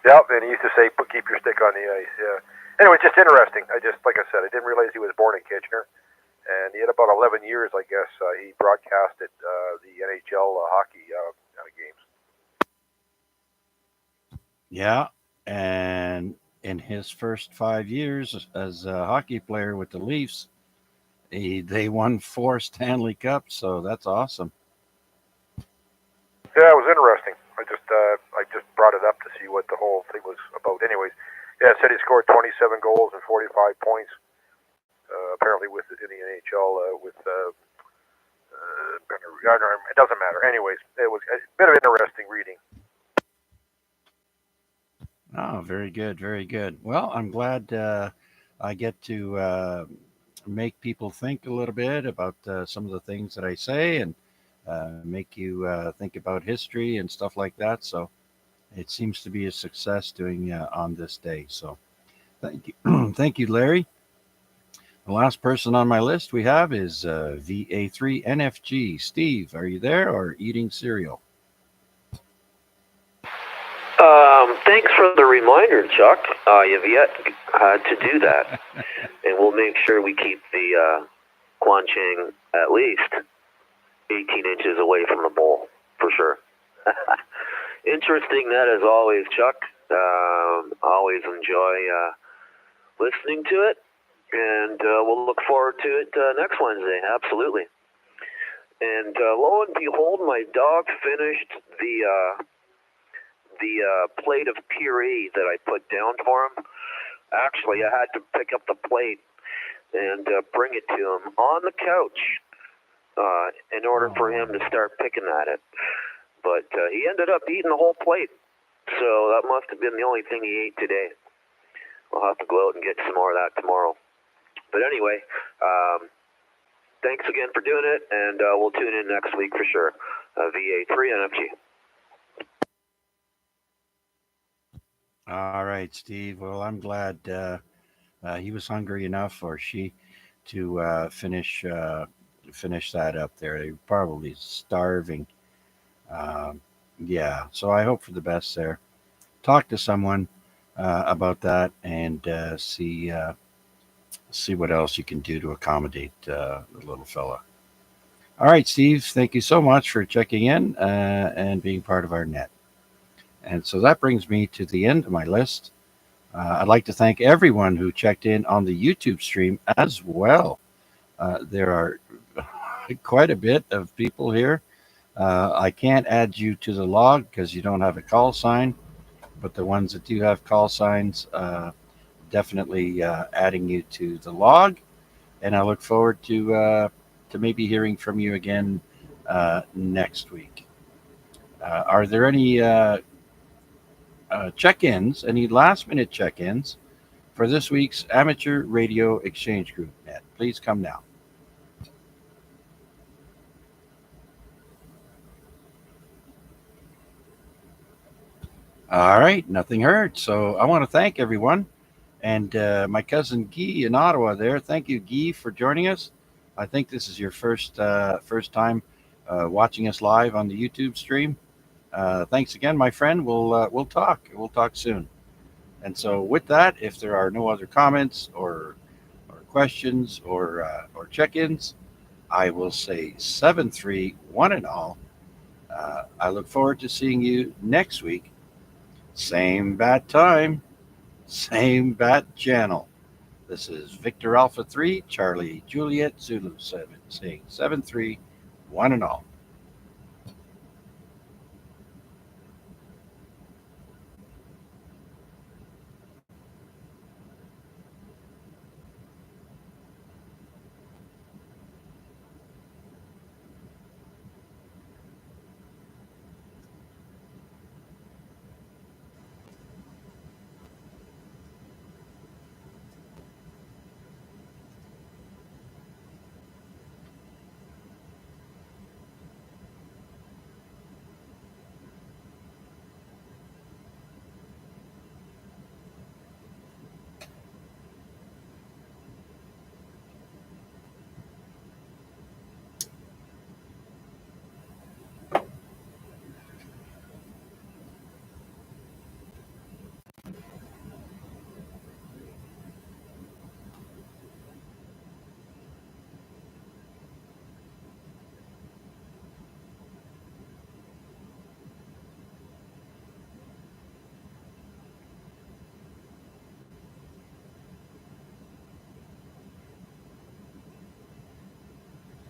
Yep, and he used to say, keep your stick on the ice, yeah. Anyway, it's just interesting. Like I said, I didn't realize he was born in Kitchener, and he had about 11 years, I guess, he broadcasted the NHL hockey games. Yeah, and in his first 5 years as a hockey player with the Leafs, they won 4 Stanley Cups, so that's awesome. Yeah, it was interesting. I just brought it up to see what the whole thing was about. Anyways, yeah, it said he scored 27 goals and 45 points. Apparently, in the NHL with it doesn't matter. Anyways, it was a bit of interesting reading. Oh, very good, very good. Well, I'm glad I get to make people think a little bit about some of the things that I say and make you think about history and stuff like that. So it seems to be a success doing on this day. So thank you. Thank you, Larry. The last person on my list we have is VA3NFG. Steve, are you there or eating cereal? Thanks for the reminder, Chuck. You've yet to do that. And we'll make sure we keep the Quan Chang at least 18 inches away from the bowl, for sure. Interesting net as always, Chuck. Always enjoy listening to it. And we'll look forward to it next Wednesday, absolutely. And lo and behold, my dog finished the plate of puree that I put down for him. Actually, I had to pick up the plate and bring it to him on the couch in order for him to start picking at it. But he ended up eating the whole plate, so that must have been the only thing he ate today. I'll have to go out and get some more of that tomorrow. But anyway, thanks again for doing it, and we'll tune in next week for sure. VA3NFG. All right, Steve. Well, I'm glad he was hungry enough, or she, to finish that up there. They were probably starving. Yeah, so I hope for the best there. Talk to someone about that and see what else you can do to accommodate the little fella. All right, Steve. Thank you so much for checking in and being part of our net. And so that brings me to the end of my list. I'd like to thank everyone who checked in on the YouTube stream as well. There are quite a bit of people here. I can't add you to the log because you don't have a call sign, but the ones that do have call signs, definitely adding you to the log. And I look forward to maybe hearing from you again next week. Are there any check-ins, any last-minute check-ins for this week's Amateur Radio Exchange Group net? Please come now. All right, nothing heard. So I want to thank everyone. And my cousin Guy in Ottawa there, thank you, Guy, for joining us. I think this is your first time watching us live on the YouTube stream. Thanks again, my friend. We'll talk. We'll talk soon. And so with that, if there are no other comments or questions or check-ins, I will say 7-3, one and all. I look forward to seeing you next week. Same bat time, same bat channel. This is Victor Alpha 3, Charlie Juliet Zulu 7, saying 7-3, one and all.